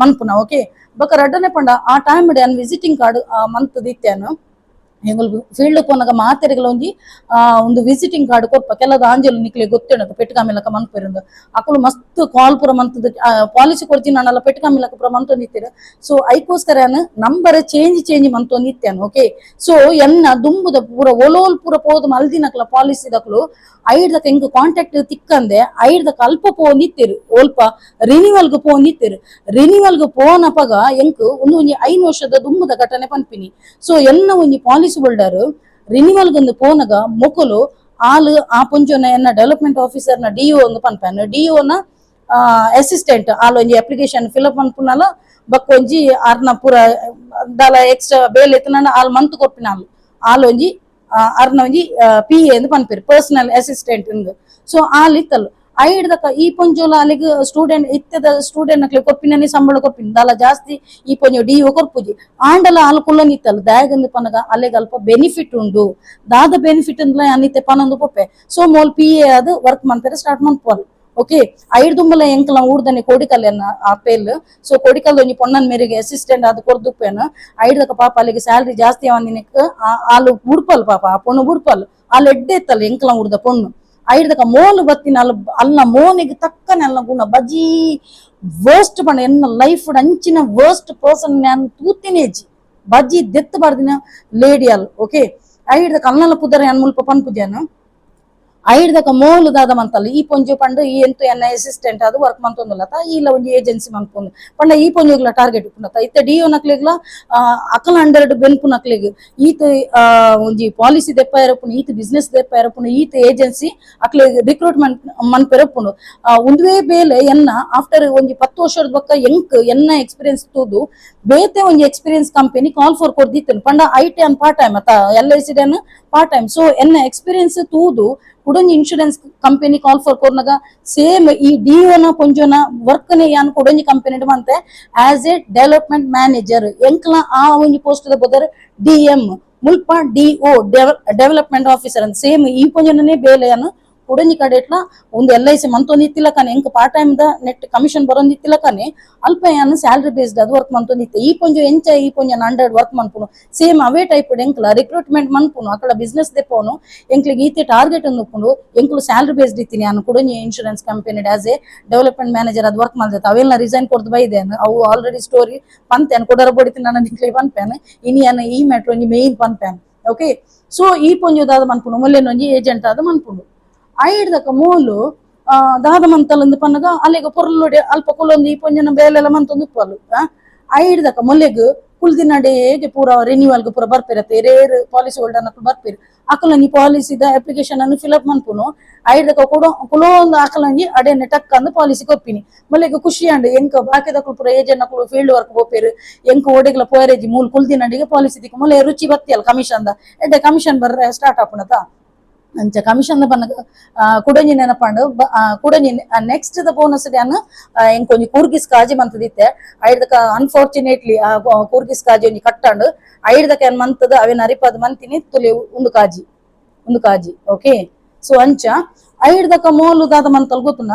ಮನ್ಪುನ ಓಕೆ ಬೊಕ ರಡ್ಡನೆ ಪಂಡ ಆ ಟೈಮ್ ಅನ್ ವಿಸಿಟಿಂಗ್ ಕಾರ್ಡ್ ಮಂತ್ ದಿತ್ತೇನು ಎಂಗಲ್ ಫೀಲ್ಡ್ ಪೋನಾಗ ಮಾತೆರೆಗಳ ಒಂದು ವಿಸಿಟಿಂಗ್ ಕಾರ್ಡ್ ಕೊರ್ಪ ಕೆಲದ ಆಂಜಲ್ ನಿಕ್ಲೆ ಗೊತ್ತೇಣದ ಪೆಟ್ಕಾಮಿಲಕ ಮನ್ಪೆರಂದು ಅಕುಲು ಮಸ್ತ್ ಕಾಲ್ ಪುರ ಮಂತದ ಪಾಲಿಸಿ ಕೊಡ್ತೀನಿ ಪೆಟ್ಕಾಮಿಲಕ ಪುರ ಮಂತೊಂದಿತ್ತೀರ ಸೊ ಐಕೋಸ್ಕರ ನಂಬರ್ ಚೇಂಜ್ ಮಂತೊಂದಿತ್ತೇನು ಓಕೆ ಸೊ ಎನ್ನ ದುಂಬುದ ಪೂರ ಒಲೋಲ್ ಪೂರ ಪೋದು ಮಲ್ದಿನಕ್ಲ ಪಾಲಿಸಿ ದಕ್ಲು ಐಡ್ದಕ ಎಂಕ್ ಕಾಂಟ್ಯಾಕ್ಟ್ ತಿಕ್ಕಂದೆ ಐಡ್ದಕ ಅಲ್ಪ ಪೋಂದಿತ್ತೇರು ಓಲ್ಪ ರಿನಿವಲ್ಗೆ ಪೋಂದಿತ್ತೇರು ರಿನಿವಲ್ಗೆ ಪೋನಪಗ ಎಂಕ್ ಒಂಜಿ 5 ವರ್ಷದ ದುಂಬುದ ಘಟನೆ ಪನ್ಪಿನಿ ಸೊ ಎನ್ನ ಒಂಜಿ ಪಾಲಿಸಿ ಹೋಲ್ಡರ್ ರಿನಿವಲ್ ಗೊಂದು ಪೋನಗ ಮೊಕುಲು ಆಲು ಆ ಪುಂಜೊನ ಎನ್ನ ಡೆವಲಪ್ಮೆಂಟ್ ಆಫೀಸರ್ ನ DO ಒಂದು ಪನ್ಪೆನ್ DO ನ ಅಸಿಸ್ಟೆಂಟ್ ಆಲ್ ಒಂಜಿ ಅಪ್ಲಿಕೇಶನ್ ಫಿಲ್ಅಪ್ ಮನ್ಪುನಲ ಬಕ್ಕೊಂಜಿ ಅರ್ನ ಪೂರ ದಾಲ ಎಕ್ಸ್ಟ್ರಾ ಬೇಲ್ ಎತ್ತನ ಆಲ್ ಮಂತ್ ಕೊರ್ಪಿನ ಆಲ್ ಒಂಜಿ ಅರ್ನ ಒಂಜಿ PA ಎಂದು ಪನ್ಪೇರು ಪರ್ಸನಲ್ ಅಸಿಸ್ಟೆಂಟ್ ಎಂದು ಸೊ ಆಲ್ ಇತ್ತಲು ಐಡ್ದಕ ಈ ಪೊಂಜೋಲ ಅಲ್ಲಿಗೆ ಸ್ಟೂಡೆಂಟ್ ಇತ್ತದ ಸ್ಟೂಡೆಂಟ್ ನಕ್ಲೆ ಕೊರ್ಪಿನ ಸಂಬಳ ಕೊರ್ಪಿನ ದಾಲ ಜಾಸ್ತಿ ಈ ಪೊಂಜೋ DO ಕೊರ್ಪುಜಿ ಆಂಡಲ ಆಲ್ ಕುಲ್ಲೊಂದಿತ್ತಲ್ಲ ದಾಯಗಂದು ಪನಗ ಅಲ್ಲಿಗೆ ಅಲ್ಪ ಬೆನಿಫಿಟ್ ಉಂಡು ದಾದ ಬೆನಿಫಿಟ್ ಅಂದ್ರೆ ಅನ್ನಿತ್ತೆ ಪನೊಂದು ಪೊಪ್ಪೆ ಸೊ ಮೋಲ್ PA ಅದು ವರ್ಕ್ ಮನ್ಪೇರೆ ಸ್ಟಾರ್ಟ್ ಮನ್ಪುವಲ್ ಓಕೆ ಐಡ್ ದುಂಬಲ ಎಂಕಲ ಊರ್ದನೆ ಕೋಡಿಕಲ್ ಎನ್ನ ಆಪೇಲ್ ಸೊ ಕೋಡಿಕಲ್ ಒಂಜಿ ಪೊಣ್ಣನ್ ಮೇರೆಗೆ ಅಸಿಸ್ಟೆಂಟ್ ಅದು ಕೊರ್ದುಪ್ಪೇನ ಐಡ್ದಕ ಪಾಪ ಅಲ್ಲಿಗೆ ಸ್ಯಾಲ್ರಿ ಜಾಸ್ತಿ ಆವಂದಿನಕ್ ಆಲು ಬುಡ್ಪಲ್ ಪಾಪ ಆ ಪೊಣ್ಣು ಬುಡ್ಪಲ್ ಆಲ್ ಎಡ್ಡೆ ಇತ್ತಲ್ಲ ಎಂಕಲ ಊರ್ದ ಪೊಣ್ಣು ಐಡ್ದಕ ಮೋಲು ಬತ್ತಿನ ಅಲ್ಲ ಮೋನಿಗೆ ತಕ್ಕನೆ ಅಲ್ಲ ಗುಣ ಬಜಿ ವರ್ಸ್ಟ್ ಪಂಡ ಎನ್ನ ಲೈಫ್ ಅಂಚಿನ ವರ್ಸ್ಟ್ ಪರ್ಸನ್ ನಾನು ತೂತಿನೇಜಿ ಬಜ್ಜಿ ದೆತ್ತು ಬಾರ್ದಿನ ಲೇಡಿ ಅಲ್ ಓಕೆ ಐಡ್ದಕ ಅಲ್ಲಲ ಪುದರ ಯಾನ್ ಮುಲ್ಪ ಪನ್ಪುಜಾನ ಐಡ್ದಕ ಮೋಲು ದಾದ ಮಂತಲ್ಲ ಈ ಪೊಂಜು ಪಂಡು ಈ ಎಂತು ಎನ್ನ ಅಸಿಸ್ಟೆಂಟ್ ಅದು ವರ್ಕ್ ಮಂತೊಂದುಲ್ಲತ ಇಲ್ಲ ಒಂಜಿ ಏಜೆನ್ಸಿ ಮಂತ್ಪುಂಡು ಪಂಡ ಈ ಪೊಂಜುಗ್ಲ ಟಾರ್ಗೆಟ್ ಉಪ್ಪುಂಡತ ಇತ್ತೆ ಡಿಒ ನಕ್ಲೆಗ್ಲ ಅಕಲ್ 100 ಬೆನ್ಪು ನಕ್ಲೆಗ್ ಈತ್ ಒಂಜಿ ಪಾಲಿಸಿ ದೆಪ್ಪ ಇರಪುಂಡು ಈತ್ ಬಿಸ್ನೆಸ್ ದೆಪ್ಪ ಇರಪುಂಡು ಈತ್ ಏಜೆನ್ಸಿ ಅಕ್ಲೆಗ್ ರಿಕ್ರೂಟ್ಮೆಂಟ್ ಮನ್ಪೆರಪುಂಡು ಒಂದುವೇ ಬೇಲೆ ಎನ್ನ ಆಫ್ಟರ್ ಒಂಜಿ 10 ವರ್ಷದ ಬೊಕ್ಕ ಎಂಕ್ ಎನ್ನ ಎಕ್ಸ್ಪೀರಿಯನ್ಸ್ ತೂದು ಬೇತೆ ಒಂಜಿ ಎಕ್ಸ್ಪೀರಿಯನ್ಸ್ ಕಂಪನಿ ಕಾಲ್ ಫಾರ್ ಕೊರ್ದಿತ್ತೇನೆ ಪಂಡ ಐಟಿ ಅನ್ ಪಾರ್ಟ್ ಟೈಮ್ ಅತ್ತ LIC ಡನ್ ಪಾರ್ಟ್ ಟೈಮ್ ಸೊ ಎನ್ನ ಎಕ್ಸ್ಪೀರಿಯನ್ಸ್ ತೂದು ಕುಡೊಂಜಿ ಇನ್ಶೂರೆನ್ಸ್ ಕಂಪನಿ ಕಾಲ್ ಫಾರ್ ಕೊರ್ನಾಗ ಸೇಮ್ ಈ ಡಿಒನ ಕೊಂಜೊನ ವರ್ಕ್ ನೆ ಯಾನ್ ಕುಡೊಂಜಿ ಕಂಪನಿ ಮಂತೆ ಆಸ್ ಎ ಡೆವಲಪ್ಮೆಂಟ್ ಮ್ಯಾನೇಜರ್ ಎಂಕ್ಲ ಆ ಒಂಜಿ ಪೋಸ್ಟ್ ದ ಬದರ್ DM ಮುಲ್ಪ DO ಡೆವಲಪ್ಮೆಂಟ್ ಆಫೀಸರ್ ಅಂತ ಸೇಮ್ ಈ ಪೊಂಜೊನನೆ ಬೇಲೆಯನ್ನು ಕುಡಂಜಿ ಕಡೆಟ್ಲ ಒಂದು LIC ಮಂತೊಂದಿತ್ತಿಲ್ಲ ಕಾನೆ ಎಂಕ್ ಪಾರ್ಟ್ ಟೈಮ್ ದ ನೆಟ್ ಕಮಿಷನ್ ಬರೋಂದಿತ್ತಿಲ್ಲ ಕಾನೆ ಅಲ್ಪ ಯಾನು ಸ್ಯಾಲರಿ ಬೇಸ್ಡ್ ಅದು ವರ್ಕ್ ಮಂತೊಂದಿತ್ತೆ ಈ ಪೊಂಜು ಎಂಚ ಈ ಪೊಂಜ 100 ವರ್ಕ್ ಮನ್ಪುನು ಸೇಮ್ ಅವೇ ಟೈಪ್ ಎಂಕ್ಲ ರಿಕ್ರೂಟ್ಮೆಂಟ್ ಮನ್ಪುನು ಅಕಡ ಬಿಸ್ನೆಸ್ ದೆಪ್ಪೋನು ಎಂಕ್ಲಿಗೆ ಈತೆ ಟಾರ್ಗೆಟ್ ಅನ್ನು ಎಂಕ್ಲು ಸ್ಯಾಲರಿ ಬೇಸ್ಡ್ ಇತ್ತೀನಿ ಅನ್ನು ಕುಡಂಜಿ insurance company as a development manager ಅದು ವರ್ಕ್ ಮಾಡ್ದೈತೆ ಅವೆಲ್ಲ ರಿಸೈನ್ ಕೊಡ್ದು ಬೈದೇನು ಅವು ಆಲ್ರೆಡಿ ಸ್ಟೋರಿ ಪಂತೇನು ಕೊಡರ ಬಡಿತೀನಿ ನನ್ನ ನಿಕ್ಲಿ ಪನ್ಪೇನು ಇನಿ ಅನ್ನ ಈ ಮ್ಯಾಟ್ರ್ ಒಂಜಿ ಮೇನ್ ಪನ್ಪೇನು ಓಕೆ ಸೊ ಈ ಪೊಂಜುದಾದ ಮನ್ಪುನು ಮೊಲ್ಲೆನೊಂಜಿ ಏಜೆಂಟ್ ಆದ ಮನ್ಪುನು ಐಡ್ದಕ ಮೂಲು ದಾದ ಮಂತಲಂದು ಪನ್ನಗ ಅಲ್ಲಿಗ ಪೊರ್ಲುಡೆ ಅಲ್ಪ ಕುಲೊಂದು ಈ ಪೊಂಜನ ಬೇಲೆಲ್ಲ ಮಂತೊಂದು ಉಪ್ಪಲು ಐಡ್ದಕ ಮೊಲ್ಲೆಗ್ ಕುಲ್ದಿನಡೆಗೆ ಪೂರ ರಿನ್ಯೂವಲ್ಗೆ ಪೂರ ಬರ್ಪಿರತ್ತೆ ರೇರ್ ಪಾಲಿಸಿ ಹೋಲ್ಡರ್ ನಕ್ಲು ಬರ್ಪಿರು ಅಕಲಂಗಿ ಪಾಲಿಸಿದ ಅಪ್ಲಿಕೇಶನ್ ಅನ್ನು ಫಿಲ್ಅಪ್ ಮನ್ಪುನು ಐಡ್ದಕ ಕುಲೊಂದು ಅಕಲಂಗಿ ಅಡೆನೆ ಟಕ್ ಅಂದು ಪಾಲಿಸಿ ಕೊಪ್ಪಿನಿ ಮೊಲ್ಲೆಗ್ ಖುಷಿ ಅಂಡ್ ಎಂಕ ಬಾಕಿದಕ್ಲು ಪೂರ ಏಜೆಂಟ್ ನಕ್ಲು ಫೀಲ್ಡ್ ವರ್ಕ್ ಬೋಪೇರು ಎಂಕ ಓಡೆಗ್ಲ ಪೋಯರೇಜಿ ಮೂಲ್ ಕುಲ್ದಿನಡಿಗೆ ಪಾಲಿಸಿ ದಿಕ್ಕ ಮೊಲ್ಲೆ ರುಚಿ ಬತ್ತಿಯಲ್ಲ ಕಮಿಷನ್ ದ ಎಡ್ಡೆ ಕಮಿಷನ್ ಬರ್ರೆ ಸ್ಟಾರ್ಟ್ ಆಪುಣತ ಅಂಚ ಕಮಿಷನ್ ಪನ್ನ ಕುಡಂಜಿ ನೆನಪಂಡು ಕುಡಂಜಿ ನೆಕ್ಸ್ಟ್ ದ ಬೋನಸ್ ಡ್ಯಾನ್ ಎಂಕೊಂಜಿ ಕೂರ್ಗಿಸ್ ಕಾಜಿ ಮಂತದಿತ್ತೆ ಐಡ್ದಕ ಅನ್ಫಾರ್ಚುನೇಟ್ಲಿ ಕೂರ್ಗಿಸ್ ಕಾಜಿ ಒಂಜಿ ಕಟ್ಟಂಡು ಐಡ್ದಕ ಏನ್ ಮಂತದ ಅವೇನ್ ಅರಿಪದ್ ಮಂತಿನಿ ತುಲಿ ಒಂದು ಕಾಜಿ ಓಕೆ ಸೊ ಅಂಚ ಐಡ್ದಕ ಮೋಲು ದಾದ ಮಂತಲ್ ಗೊತ್ತುನ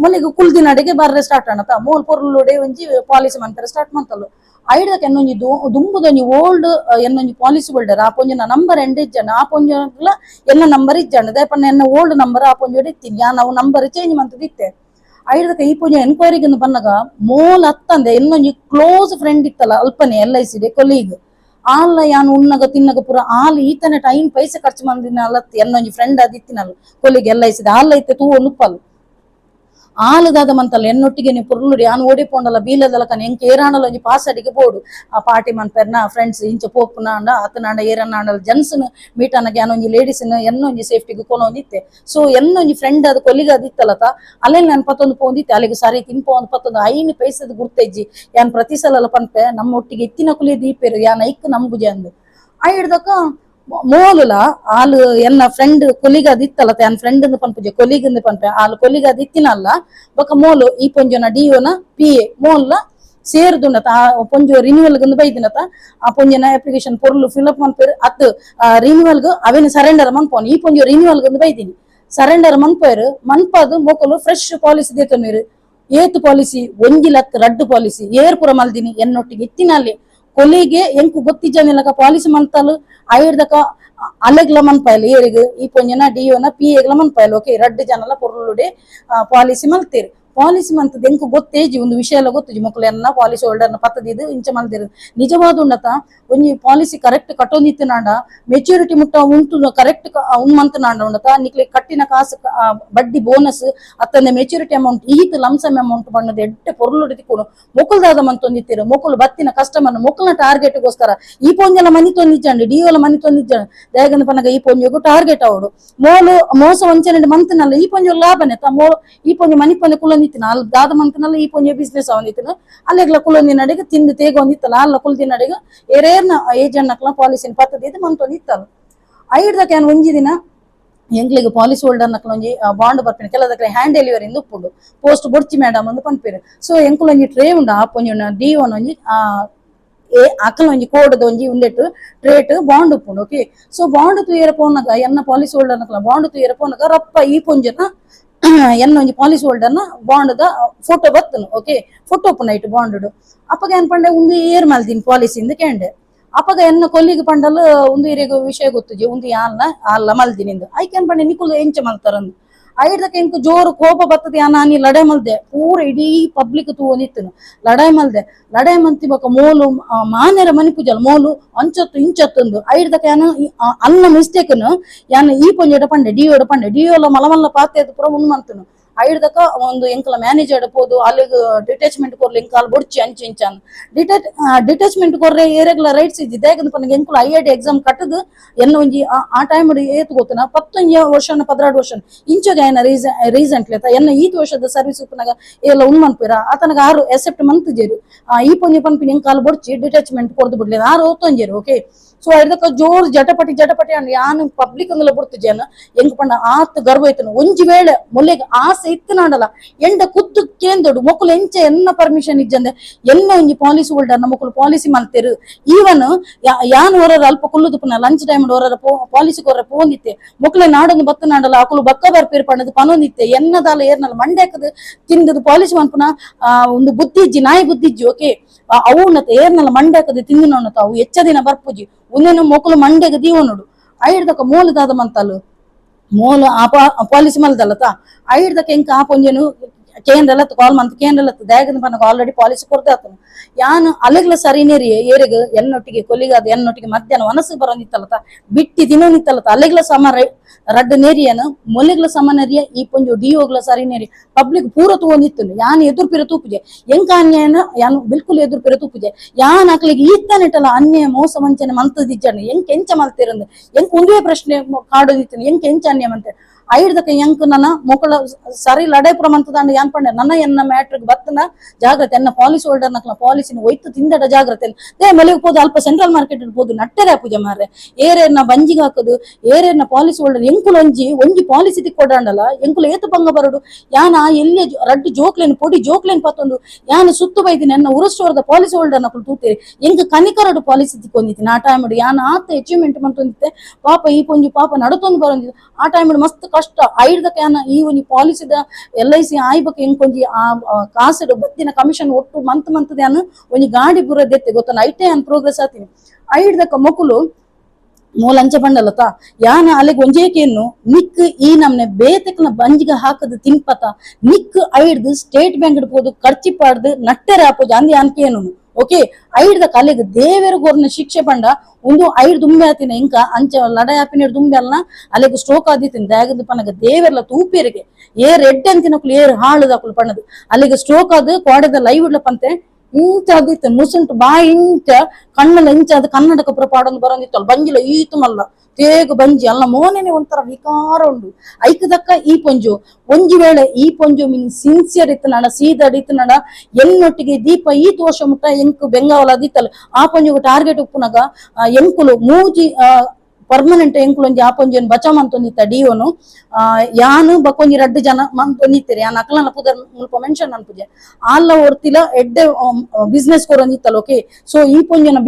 ಮೊಲಿಗ ಕುಲ್ದಿನಡೆಗೆ ಬರ್ರೆ ಸ್ಟಾರ್ಟ್ ಅಣ್ಣತ ಮೂಲ್ ಪೊರ್ಲುಡೆ ಒಂಜಿ ಪಾಲಿಸಿ ಮಂತರ ಸ್ಟಾರ್ಟ್ ಮಂತಲು ಐಡ್ದಕ ಎನ್ನೊಂಜಿ ದುಂಬುದೊಂಜಿ ಓಲ್ಡ್ ಎನ್ನೊಂಜಿ ಪಾಲಿಸಿ ಹೋಲ್ಡರ್ ಆ ಪೊಂಜನ ನಂಬರ್ ಎಂಡ್ ಇಜ್ಜಂಡ ಆ ಪೊಂಜಲ ಎನ್ನ ನಂಬರ್ ಇಜ್ಜಂಡ ದಯಪನ್ನ ಎನ್ನ ಓಲ್ಡ್ ನಂಬರ್ ಆ ಪೊಂಜೋಡು ಇತ್ತೀನಿ ಯಾ ನಾವು ನಂಬರ್ ಚೇಂಜ್ ಮಂತದಿತ್ತೆ ಐಡ್ದಕ ಈ ಪೊಂಜ ಎನ್ಕ್ವೈರಿಗೆ ಬನ್ನಗ ಮೋಲ್ ಹತ್ತಂದೆ ಎನ್ನೊಂಜಿ ಕ್ಲೋಸ್ ಫ್ರೆಂಡ್ ಇತ್ತಲ್ಲ ಅಲ್ಪನೆ LIC ಡೆ ಕೊಲೀಗ್ ಆಲ್ಲ ಯಾನು ಉನ್ನಗ ತಿನ್ನಗ ಪುರ ಆಲ್ ಈತನ ಟೈಮ್ ಪೈಸೆ ಖರ್ಚು ಮಂದಿನ ಅಲ್ಲತ್ತಿ ಎನ್ನೊಂಜಿ ಫ್ರೆಂಡ್ ಅದಿತ್ತಿನಲ್ಲ ಕೊಲೀಗ್ LIC ಡೆ ಆಲ್ಲ ಇತ್ತೆ ತೂ ಉಪ್ಪಲ್ ಆಲದಾದ ಮಂತಲ್ಲ ಎನ್ನೊಟ್ಟಿಗೆ ಪುರ್ಲುಡಿ ಯಾನು ಓಡಿಪೋಂಡಲ್ಲ ಬೀಲದಲ್ಲ ಕನ ಎಂಕ್ ಏರಾಣಲ ಒಂಜಿ ಪಾಸಡಿಗೆ ಬೋಡು ಆ ಪಾರ್ಟಿ ಮನ್ಪೆರ್ನ ಫ್ರೆಂಡ್ಸ್ ಇಂಚ ಪೋಪುನಾಂಡ ಅತನಾಂಡ ಏರನಾಂಡಲ ಜನ್ಸ್ನ ಮೀಟ್ ಅನ್ನಗೆ ಯಾನೊಂಜಿ ಲೇಡೀಸ್ನ ಎನ್ನೊಂಜಿ ಸೇಫ್ಟಿಗೆ ಕೊನೊಂದಿತ್ತೆ ಸೊ ಎನ್ನೊಂಜಿ ಫ್ರೆಂಡ್ ಅದು ಕೊಲಿಗ ಅದಿತ್ತಲ್ಲತ ಅಲ್ಲೆಲ್ಲ ನಾನು ಪತ್ತೊಂದು ಪೋಂದಿತ್ತೆ ಅಲ್ಲಿಗೆ ಸರಿ ತಿನ್ಪೋ ಒಂದು ಪತ್ತೊಂದು ಐನು ಪೈಸದ ಗುರ್ತಜ್ಜಿ ಯಾನ್ ಪ್ರತಿ ಸಲ ಪನ್ಪೆ ನಮ್ಮೊಟ್ಟಿಗೆ ಎತ್ತಿನ ಕುಲಿಯ ದೀಪೇರು ಯಾನ್ ಐಕ್ ನಂಬುಜೆ ಅಂದು ಆ ಹಿಡ್ದಕ ಮೋಲುಲ ಆಲು ಎನ್ನ ಫ್ರೆಂಡ್ ಕೊಲಿಗ ಅದಿತ್ತಲ್ಲ ಯಾನ್ ಫ್ರೆಂಡ್ ಪನ್ಪುಜೆ ಕೊಲಿಗ್ ಪನ್ಪೆ ಆಲು ಕೊಲಿಗ ಅದಿತ್ತಿನಲ್ಲ ಬೊಕ ಮೋಲು ಈ ಪೊಂಜನ DOನ PA ಮೋಲ್ಲ ಸೇರ್ದುಂಡತ ಆ ಪೊಂಜು ರಿನ್ಯೂವಲ್ ಬೈದಿನತ ಆ ಪೊಂಜನ ಅಪ್ಲಿಕೇಶನ್ ಪೊರ್ಲು ಫಿಲ್ಅಪ್ ಮನ್ಪೇರು ಅತ್ ರಿನ್ಯೂವಲ್ ಅವೇನು ಸರೆಂಡರ್ ಮನ್ಪೋನು ಈ ಪೊಂಜು ರಿನ್ಯೂವಲ್ ಬೈದಿನಿ ಸರೆಂಡರ್ ಮನ್ಪೇರು ಮನ್ಪದು ಮೊಕಲು ಫ್ರೆಶ್ ಪಾಲಿಸಿ ದೇತೊಂದಿರು ಏತು ಪಾಲಿಸಿ ಒಂಜಿಲತ್ ರಡ್ಡು ಪಾಲಿಸಿ ಏರ್ಪುರ ಮಲ್ದಿನಿ ಎನ್ನೊಟ್ಟಿಗೆ ಇತ್ತಿನಲ್ಲಿ ಕೊಲಿಗೆ ಎಂಕು ಗೊತ್ತಿಜ್ಜನಿಲ್ಲಕ ಪಾಲಿಸಿ ಮಂತಲು ಐಡ್ದಕ ಅಲೆಗ್ಲ ಮನ್ಪಾಯಲ್ ಏರಿಗ ಈ ಪೊಂಜನ DOನ PAಗ್ಲ ಮನ್ಪಾಯಲ್ ಓಕೆ ರಡ್ಡು ಜನಲ ಪೊರ್ಲುಡೆ ಪಾಲಿಸಿ ಮಲ್ತೇರು ಪಾಲಿಸಿ ಮಂತದ ಎಂಕು ಗೊತ್ತೇಜಿ ಒಂದು ವಿಷಯ ಎಲ್ಲ ಗೊತ್ತುಜಿ ಮಕ್ಕಳು ಎನ್ನ ಪಾಲಿಸಿ ಹೋಲ್ಡರ್ನ ಪತ್ತದಿದ್ದು ಇಂಚ ಮಲ್ದಿರು ನಿಜವಾದ ಉಂಡತ ಒಂಜಿ ಪಾಲಿಸಿ ಕರೆಕ್ಟ್ ಕಟ್ಟೊಂದಿತ್ತು ನಾಂಡ ಮೆಚೂರಿಟಿ ಮುಟ್ಟ ಉಂಟು ಕರೆಕ್ಟ್ ಉನ್ಮಂತ ನಾಂಡ ಉಂಡತ ನಿಕ್ಲಿ ಕಟ್ಟಿನ ಕಾಸು ಬಡ್ಡಿ ಬೋನಸ್ ಅತ್ತಂದೆ ಮೆಚೂರಿಟಿ ಅಮೌಂಟ್ ಈತ ಲಂಸಮ್ ಅಮೌಂಟ್ ಬಣ್ಣದ ಎಡ್ಡೆ ಪೊರ್ಲು ತಿಕ್ಕೊಂಡು ಮೊಕಲ್ದಾದ ಮಂತೊಂದಿತ್ತಿರು ಮೊಕಲು ಬತ್ತಿನ ಕಸ್ಟಮರ್ ಮೊಕಲ್ನ ಟಾರ್ಗೆಟ್ಗೋಸ್ಕರ ಈ ಪೊಂಜಲ ಮನಿ ತೊಂದಿಜ್ಜಂಡು DOಲ ಮನಿ ತೊಂದಿಜ್ಜಂಡು ದಯಗಂದ ಪನಗ ಈ ಪೊಂಜಗು ಟಾರ್ಗೆಟ್ ಅವಡು ಮೋಲು ಮೋಸ ವಂಚನೆ ಮಂತನಲ್ಲ ಈ ಪೊಂಜ ಲಾಭನೆ ಮೋಲು ಈ ಪೊಂಜ ಮನಿ ಪೊಂಜ ಕುಲೊಂದಿತ್ತಿನ ಅಲ್ಲಿ ದಾದ ಮಂತನಲ್ಲ ಈ ಪೊಂಜ ಬಿಸ್ನೆಸ್ ಅವಂದಿತ್ತಿನ ಅಲ್ಲೆಗ್ಲ ಕುಲೊಂದಿನಡೆಗೆ ತಿಂದು ತೇಗೊಂದಿತ್ತಲ್ಲ ಅಲ್ಲ ಕುಲ್ದಿನಡೆಗೆ ಎರೇರ್ನ ಏಜೆಂಟ್ ನಕ್ಲ ಪಾಲಿಸಿನ ಪತ್ತದಿದ್ದು ಮಂತೊಂದಿತ್ತಲ್ಲ ಐಡ್ದಕ ಏನ್ ಒಂಜಿ ದಿನ ಎಂಗ್ಲಿಗೆ ಪಾಲಿಸಿ ಹೋಲ್ಡರ್ ನಕ್ಲ ಒಂಜಿ ಬಾಂಡ್ ಬರ್ಪಿನ ಕೆಲದಕ್ಕೆ ಹ್ಯಾಂಡ್ ಡೆಲಿವರಿ ಉಪ್ಪುಂಡು ಪೋಸ್ಟ್ ಬೊಡ್ಚಿ ಮೇಡಮ್ ಒಂದು ಪನ್ಪೇರು ಸೊ ಎಂಕುಲೊಂಜಿ ಟ್ರೇ ಉಂಡು ಆ ಪೊಂಜನ DOನ ಒಂಜಿ ಅಕಲ್ ಒಂಜಿ ಕೋಡದ ಒಂಜಿ ಉಂದೆಟ್ಟು ಟ್ರೇಟ್ ಬಾಂಡ್ ಉಪ್ಪುಂಡು ಓಕೆ ಸೊ ಬಾಂಡ್ ತೂಯರ ಪೋನಗ ಎನ್ನ ಪಾಲಿಸಿ ಹೋಲ್ಡರ್ ನಕ್ಲ ಬಾಂಡ್ ತೂಯರ ಪೋನಗ ರಪ್ಪ ಈ ಪೊಂಜನ ಎನ್ನ ಒಂಜಿ ಪಾಲಿಸಿ ಹೋಲ್ಡರ್ನ ಬಾಂಡ್ದ ಫೋಟೋ ಬತ್ತನು ಓಕೆ ಫೋಟೋ ಉಪ್ಪುನ ಇಟ್ಟು ಬಾಂಡ್ ಅಪ್ಪಗ ಏನ್ ಪಂಡೆ ಒಂದು ಏರ್ ಮಲ್ದಿನಿ ಪಾಲಿಸಿಂದ ಕೇಂಡೆ ಅಪ್ಪಗ ಎನ್ನ ಕೊಲ್ಲಿಗೆ ಪಂಡಲ್ ಒಂದು ಇರಿಗ ವಿಷಯ ಗೊತ್ತುಜಿ ಒಂದು ಯಾಲ್ನ ಅಲ್ಲ ಮಲ್ದಿನಿಂದ ಐಕೇನ್ ಪಂಡೆ ನಿಕುಲು ಎಂಚ ಮಲ್ತಾರಂದು ಐಡ್ದಕ್ಕೆ ಎಂಕ್ ಜೋರು ಕೋಪ ಬರ್ತದೆ ನಾನಿ ಲಡೆ ಮಲ್ದೆ ಪೂರ ಇಡೀ ಪಬ್ಲಿಕ್ ತೂನಿತ್ತನು ಲಡಾಯಿ ಮಂತಿ ಬೊಕ ಮೋಲು ಮಾನೆರ ಮನಿ ಪೂಜಲ್ ಮೋಲು ಅಂಚತ್ತು ಇಂಚತ್ತುಂದು ಐಡ್ದಕ್ಕೆ ಅನ್ನ ಮಿಸ್ಟೇಕ್ನು ಯಾನು ಈ ಪೊಂಜೆಡ ಪಂಡೆ ಡಿಯೋಲ ಮಲಮಲ್ಲ ಪಾತೆ ಪೂರ ಉನ್ಮಂತನು ಐಡ್ದಕ ಒಂದು ಎಂಕಲ ಮ್ಯಾನೇಜರ್ ಪೋದು ಅಲ್ಲಿಗೆ ಡಿಟ್ಯಾಚ್ಮೆಂಟ್ ಕೊರ್ಲಿ ಎಂಕಾಲ್ ಬೊಡ್ಚಿ ಅಂಚಿ ಇಂಚಾನ್ ಡಿಟ್ಯಾಚ್ಮೆಂಟ್ ಕೊರ್ರೆ ಏರೆಗ್ಲ ರೈಟ್ಸ್ ಇದ್ದಿದ್ದೆ ಪನಗೆ ಎಂಕುಲು ಐಐಟಿ ಎಕ್ಸಾಮ್ ಕಟ್ಟದು ಎನ್ನ ಒಂಜಿ ಆ ಟೈಮ್ ಏತು ಗೊತ್ತನ 11 ವರ್ಷ 16 ವರ್ಷ ಇಂಚಗೆ ಏನ ರೀಸೆಂಟ್ಲಿ ಎನ್ನ ಈತ್ ವರ್ಷದ ಸರ್ವಿಸ್ ಉಪ್ಪನಾಗ ಎಲ್ಲ ಉನ್ಮನ್ಪಿರ ಆತನಗ ಆರು ಎಸೆಪ್ಟ್ ಮಂತ್ ಜೇರು ಈ ಪೊಂಜಿ ಪನ್ಪಿನ ಎಂಕಾಲ್ ಬೊಡ್ಚಿ ಡಿಟ್ಯಾಚ್ಮೆಂಟ್ ಕೊರ್ದು ಬಿಡ್ಲಿ ಆರು ಓದ್ತೊಂಜೇರು ಓಕೆ ಸೊ ಐದಕ್ಕ ಜೋರ್ ಜಟಪಟಿ ಅಂಡ್ ಯಾನು ಪಬ್ಲಿಕ್ ಅಂಗಲ ಬುಡ್ತು ಜನ ಎಂಕ್ ಪಂಡ ಆತ್ ಗರ್ವ ಐತನು ಒಂಜಿ ವೇಳೆ ಮೊಲೆಗ್ ಆಸೆ ಇತ್ತನಾಡಲ್ಲ ಎಂಡ ಕುತ್ತು ಕೇಂದೊಡು ಮೊಕ್ಕಲು ಎಂಚ ಎನ್ನ ಪರ್ಮಿಷನ್ ಇಜ್ಜಂದೆ ಎಲ್ಲ ಒಂಜಿ ಪಾಲಿಸಿ ಹೋಲ್ಡರ್ ಮೊಕ್ಕಲು ಪಾಲಿಸಿ ಮಲ್ತೆರು ಈವನ್ ಯಾನ್ ಹೊರರ ಅಲ್ಪ ಕುಲ್ಲುದುಪುನ ಲಂಚ್ ಟೈಮ್ ಹೊರರ ಪಾಲಿಸಿ ಕೊರ್ರ ಪೋಂದಿತ್ತೆ ಮೊಕ್ಕಲೆ ನಾಡೊಂದು ಬತ್ತ ನಾಡಲ್ಲ ಅಕುಲು ಬಕ್ಕ ಬರ್ಪೇರು ಪಂಡದು ಪನೊಂದಿತ್ತೆ ಎನ್ನದಾಲ ಏರ್ನಲ್ಲ ಮಂಡ್ಯಕದು ತಿಂದದು ಪಾಲಿಸಿ ಮನ್ಪುನ ಒಂದು ಬುದ್ಧಿ ಇಜ್ಜಿ ನಾಯಿ ಬುದ್ಧಿ ಇಜ್ಜಿ ಓಕೆ ಅವುನತ ಏರ್ನಲ್ಲ ಮಂಡ್ಯಕದು ತಿಂದಿನೊನ್ನತ ಅವು ಎಚ್ಚ ದಿನ ಬರ್ಪುಜಿ ಒಂದೇನು ಮೊಕ್ಕಲು ಮಂಡ್ಯಗ ದೀವನೋಡು ಐಡ್ದಕ ಮೂಲದಾದ ಮಂತಲು ಮೂಲ ಪಾಲಿಸಿ ಮಲ್ದಲ್ಲತ ಐಡ್ದಕ ಎಂಕ ಪೊಂಜೆನು ಕೇಂದ್ರಲ್ಲ ಕಾಲ್ ಮಂತ್ ಕೇಂದ್ರಲ್ಲ ದಾಯಗದ ಪನಗ ಆಲ್ರೆಡಿ ಪಾಲಿಸಿ ಕೊಡ್ದಾತನು ಯಾನು ಅಲೆಗ್ಲ ಸರಿನೇರಿ ಏರೆಗ್ ಎನ್ನೊಟ್ಟಿಗೆ ಕೊಲ್ಲಿಗಾದ ಎನ್ನೊಟ್ಟಿಗೆ ಮಧ್ಯಾಹ್ನ ಮನಸ್ಸು ಬರೋದಿತ್ತಲ್ಲತ ಬಿಟ್ಟಿ ದಿನೋನಿತ್ತಲ್ಲತ ಅಲೆಗ್ಲ ಸಮ ರಡ್ಡು ನೇರಿಯನು ಮೊಲೆಗ್ಲ ಸಮನರಿಯ ಈ ಪೊಂಜು ಡಿಯೋಗ್ಲ ಸರಿನೇರಿ ಪಬ್ಲಿಕ್ ಪೂರ ತೂಂದಿತ್ತು ಯಾನ್ ಎದುರ್ಪಿರ ತೂಪುಜೆ ಎಂಕ ಅನ್ಯಾಯನ ಯಾನು ಬಿಲ್ಕುಲ್ ಎದುರ್ಪಿರ ತೂಪುಜೆ ಯಾನ್ ಅಕ್ಲಿಗೆ ಈತಾನಿಟ್ಟಲ್ಲ ಅನ್ಯಾಯ ಮೋಸ ವಂಚನೆ ಮಂತದಿಜ್ಜನು ಎಂಕ್ ಎಂಚ ಮಲ್ತಿರಂದು ಎಂಕ್ ಒಂದೇ ಪ್ರಶ್ನೆ ಕಾಡೋದಿತ್ತು ಎಂಕ್ ಎಂಚ ಅನ್ಯಾಯ ಮಂತೆ ಐಡ್ದಕ ಎಂಕ್ ನನ್ನ ಮೊಕ್ಕಳ ಸರಿ ಲಡೇಪುರ ಮಂತದಾಂಡ ಯಾನ್ ಪಂಡೆ ನನ್ನ ಎನ್ನ ಮ್ಯಾಟ್ರಿಕ್ ಬತ್ತನ ಜಾಗ್ರತೆ ಎನ್ನ ಪಾಲಿಸಿ ಹೋಲ್ಡರ್ ನಕ್ಲ ಪಾಲಿಸಿನ ಒಯ್ತು ತಿಂದಡ ಜಾಗ್ರತೆ ದೇ ಮಲೆಗೆ ಹೋದು ಅಲ್ಪ ಸೆಂಟ್ರಲ್ ಮಾರ್ಕೆಟ್ ಹೋದು ನಟ್ಟರೆ ಪೂಜೆ ಮಾರ್ರೆ ಏರೇರ್ನ ಬಂಜಿಗೆ ಹಾಕುದು ಏರೇರ್ನ ಪಾಲಿಸಿ ಹೋಲ್ಡರ್ ಎಂಕುಲು ಒಂಜಿ ಪಾಲಿಸಿ ತಿಕ್ಕೊಡಂಡಲ್ಲ ಎಂಕುಲು ಏತು ಭಂಗ ಬರಡು ಯಾನ ಎಲ್ಲಿ ರಡ್ಡು ಜೋಕ್ಲೇನ್ ಪೊಡಿ ಜೋಕ್ಲೇನ್ ಪತ್ತೊಂದು ಯಾನು ಸುತ್ತು ಬೈದಿನಿ ಎನ್ನ ಉರುಷ್ಟೋರ್ದ ಪಾಲಿಸಿ ಹೋಲ್ಡರ್ ನಕ್ಲು ತೂತೇರಿ ಎಂಕ್ ಕನಿಕರಡು ಪಾಲಿಸಿ ತಿಕ್ಕೊಂದಿತ್ತೀನಿ ಆ ಟೈಮ್ ಯಾನ ಆತ ಅಚೀವ್ಮೆಂಟ್ ಮಂತೊಂದಿತ್ತೆ ಪಾಪ ಈ ಪೊಂಜಿ ಪಾಪ ನಡತೊಂದು ಬರೋದಿತ್ತು ಆ ಟೈಮ್ ಮಸ್ತ್ ಕಷ್ಟ ಐಡ್ದಕ್ಕೆ ಯಾನ ಈ ಒಂಜಿ ಪಾಲಿಸಿದ LIC ಆಯ್ಬಕ್ಕೆ ಎಂಕೊಂಜಿ ಆ ಕಾಸು ಬತ್ತಿನ ಕಮಿಷನ್ ಒಟ್ಟು ಮಂತ್ ಯಾನು ಒಂಜಿ ಗಾಡಿ ಪೂರ ದೆತ್ತೆ ಗೊತ್ತಲ್ಲ ಐಟೇ ಅನ್ ಪ್ರೋಗ್ರೆಸ್ ಆತೀನಿ ಐಡ್ದಕ್ಕ ಮೊಕುಲು ಮೂಲಂಚ ಪಂಡಲತ ಯಾನ ಅಲೆಗ್ ಒಂಜೇಕೇನು ನಿಕ್ ಈ ನಮ್ನೆ ಬೇತಕ್ನ ಬಂಜಿಗ ಹಾಕದು ತಿನ್ಪತ ನಿಕ್ ಐಡ್ದು ಸ್ಟೇಟ್ ಬ್ಯಾಂಕ್ ಪೋದು ಖರ್ಚಿ ಪಾಡ್ದು ನಟ್ಟೆರೆ ಆಪೋದು ಅಂದಿ ಅನ್ಕೇನು ಓಕೆ ಐಡ್ದ ಕಲೆಗ್ ದೇವೇರು ಗೋರ್ನ ಶಿಕ್ಷೆ ಪಂಡ ಒಂದು ಐಡ್ ದುಂಬೆ ಆತಿನ ಇಂಕ ಅಂಚ ಲಡಾಯಿ ಆಪಿನ ದುಂಬೆ ಅಲ್ಲ ಅಲೆಗ್ ಸ್ಟ್ರೋಕ್ ಆದಿತ್ತಿನ ದಾಗದ ಪನಗ ದೇವೆರ್ಲ ತೂಪೇರಿಗೆ ಏರ್ ಎಡ್ಡೆ ಅಂತಿನಕ್ಲು ಏರ್ ಹಾಳುದಾಕುಲು ಪಣ್ಣದು ಅಲ್ಲಿಗೆ ಸ್ಟ್ರೋಕ್ ಆದ್ ಕೋಡೆದ ಲೈವ್ ಇಡ್ಲ ಪಂತೆ ಇಂಚ ಆದಿತ್ತು ಮುಸುಂಟು ಬಾಯಿ ಇಂಚ ಕಣ್ಣಲ್ಲ ಇಂಚ ಅದು ಕನ್ನಡಕ ಪುರ ಪಾಡೊಂದು ಬರೋದಿತ್ತಲ್ಲ ಬಂಜಿಲ ಈತು ಮಲ್ಲ ತೇಗು ಬಂಜಿ ಅಲ್ಲ ಮೋನೆನೆ ಒಂಥರ ವಿಕಾರ ಉಂಡು ಐಕದಕ್ಕ ಈ ಪೊಂಜು ಒಂಜಿ ವೇಳೆ ಈ ಪೊಂಜು ಮೀನ್ ಸಿನ್ಸಿಯರ್ ಇತ್ತು ನಡ ಸೀದಡ್ ಇತ್ತು ನಡ ಎನ್ನೊಟ್ಟಿಗೆ ದೀಪ ಈ ತೋಷ ಮುಟ್ಟ ಎಂಕು ಬೆಂಗಾವಲ ಅದಿತ್ತಲ್ಲ ಆ ಪೊಂಜು ಟಾರ್ಗೆಟ್ ಉಪ್ಪುನಗ ಎಂಕುಲು ಮೂಜಿ ಪರ್ಮನೆಂಟ್ ಎಂಕುಲೊಂಜಿ ಆ ಪೊಂಜನ್ ಬಚ ಮಂತೊಂದಿತ್ತ ಡಿಯೋನು ಯಾನು ಬಕೊಂಜಿ ರಡ್ಡು ಜನ ಮಂತೊಂದಿತ್ತೇರಿ ಯಾನ್ ಅಕ್ಲನ ಪುದರ್ ಮುಲ್ಪ ಮೆನ್ಷನ್ ಅನ್ಪುಜೆ ಆಲ್ಲ ಒರ್ತಿಲ ಎಡ್ಡೆ ಬಿಸ್ನೆಸ್ ಕೊರೊಂದಿತ್ತಲ್ಲ ಓಕೆ ಸೊ ಈ ಪೊಂಜನ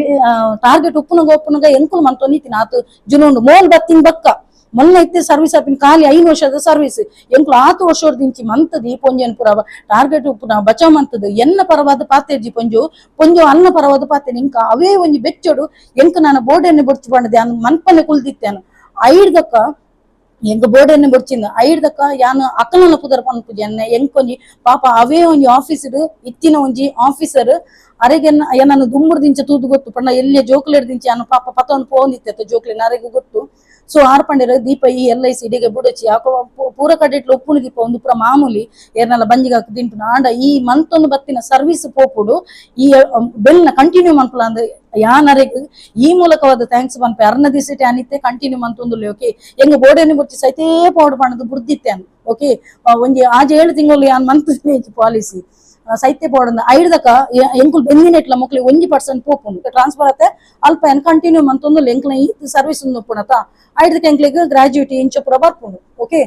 ಟಾರ್ಗೆಟ್ ಉಪ್ಪುನಗ ಎಂಕುಲು ಮಂತೊಂದಿತ್ತಿನ ಆತು ಜುನೋಂಡು ಮೋಲ್ ಬತ್ತಿನ ಬಕ್ಕ ಮೊನ್ನೆ ಇತ್ತೆ ಸರ್ವಿಸ್ ಆಪಿನ ಖಾಲಿ 5 ವರ್ಷದ ಸರ್ವಿಸ್ ಎಂಕ್ಲು 6 ವರ್ಷದ ದಿಂಚಿ ಮಂತದ ಈ ಪೊಂಜನ್ ಪುರ ಟಾರ್ಗೆಟ್ ಉಪ್ಪುನ ಬಚಾವ್ ಮಂತದ ಎನ್ನ ಪರವಾದ ಪಾತೆರ್ಜಿ ಪೊಂಜು ಅನ್ನ ಪರವಾದ ಪಾತೆ ಇಂಕ ಅವೇ ಒಂಜಿ ಬೆಚ್ಚೋಡು ಎಂಕ್ ನಾನು ಬೋರ್ಡನ್ನು ಬೊಡ್ಚಿ ಪಂಡದೆ ಅನ್ ಮನ್ಪನೆ ಕುಲ್ದಿತ್ತೇನು ಐಡ್ದಕ್ಕ ಎಂಕ ಬೋರ್ಡನ್ನು ಬೊಡ್ಚಿಂದ ಐಡ್ದಕ್ಕ ಯಾನು ಅಕ್ಕಲನ ಪುದರ್ ಪನ್ಪುಜಿ ಎನ್ನ ಎಂಕೊಂಜಿ ಪಾಪ ಅವೇ ಒಂಜಿ ಆಫೀಸರ್ ಇತ್ತಿನ ಒಂಜಿ ಆಫೀಸರ್ ಅರೆಗೆನ್ನ ಏನನ್ನು ದುಮ್ಮುರ್ ದಿಂಚ ತೂದು ಗೊತ್ತು ಪಂಡ ಎಲ್ಲಿಯ ಜೋಕ್ಲೇಡ್ ದಿಂಚಿ ಅನ್ನ ಪಾಪ ಪತ್ತೊಂದು ಪೋಂದಿತ್ತೆ ಜೋಕ್ಲೇನ್ ಅರೆಗೂ ಗೊತ್ತು ಸೊ ಆರ್ಪಂಡಿರ ದೀಪ ಈ LIC ಡಿಗೆ ಬುಡಚಿ ಯಾಕೋ ಪೂರ ಕಡೆಟ್ಲು ಒಪ್ಪುಣು ದೀಪ ಒಂದು ಪುರ ಮಾಮೂಲಿ ಏರ್ನೆಲ್ಲ ಬಂಜಿಗೆ ಹಾಕಿ ತಿಂಪುನ ಆಂಡ ಈ ಮಂತೊಂದು ಬತ್ತಿನ ಸರ್ವಿಸ್ ಪೋಪುಡು ಈ ಬೆಲ್ನ ಕಂಟಿನ್ಯೂ ಮನ್ಪುಲ ಅಂದ್ರೆ ಯಾನರೆಗ್ ಈ ಮೂಲಕವಾದ ಥ್ಯಾಂಕ್ಸ್ ಪನ್ಪೆ ಅರ್ನ ದಿಸಿಟೆ ಅನಿತ್ತೆ ಕಂಟಿನ್ಯೂ ಮಂತೊಂದುಲ್ಲೆ ಓಕೆ ಎಂಗ ಬೋರ್ಡನ್ನು ಬುರ್ಚಿ ಸೈತೇ ಪೌಡ್ ಪಣ್ಣದು ಬುರ್ದಿತ್ತೆ ಅನ್ ಓಕೆ ಒಂಜಿ ಆಜ 7 ತಿಂಗಳು ಯಾನ್ ಮಂತ್ ಪಾಲಿಸಿ ಸೈತ್ಯ ಪೋಡಂದ ಐಡ್ದಕ ಎಂಕುಲ್ ಬೆನ್ನಿನೆಟ್ಲ ಮೊಕ್ಲಿ 1% ಪೋಪುಂಡು ಟ್ರಾನ್ಸ್ಫರ್ ಆತೆ ಅಲ್ಪ ಎನ್ ಕಂಟಿನ್ಯೂ ಮಂತೊಂದು ಎಂಕ್ಲ ಈ ಸರ್ವಿಸ್ ಉಪ್ಪುನತ ಐಡ್ದಕ ಎಂಕ್ಲಿಗೆ ಗ್ರಾಜ್ಯುಯೇಟಿ ಇಂಚ ಪುರ ಬರ್ಪುಂಡು ಓಕೆ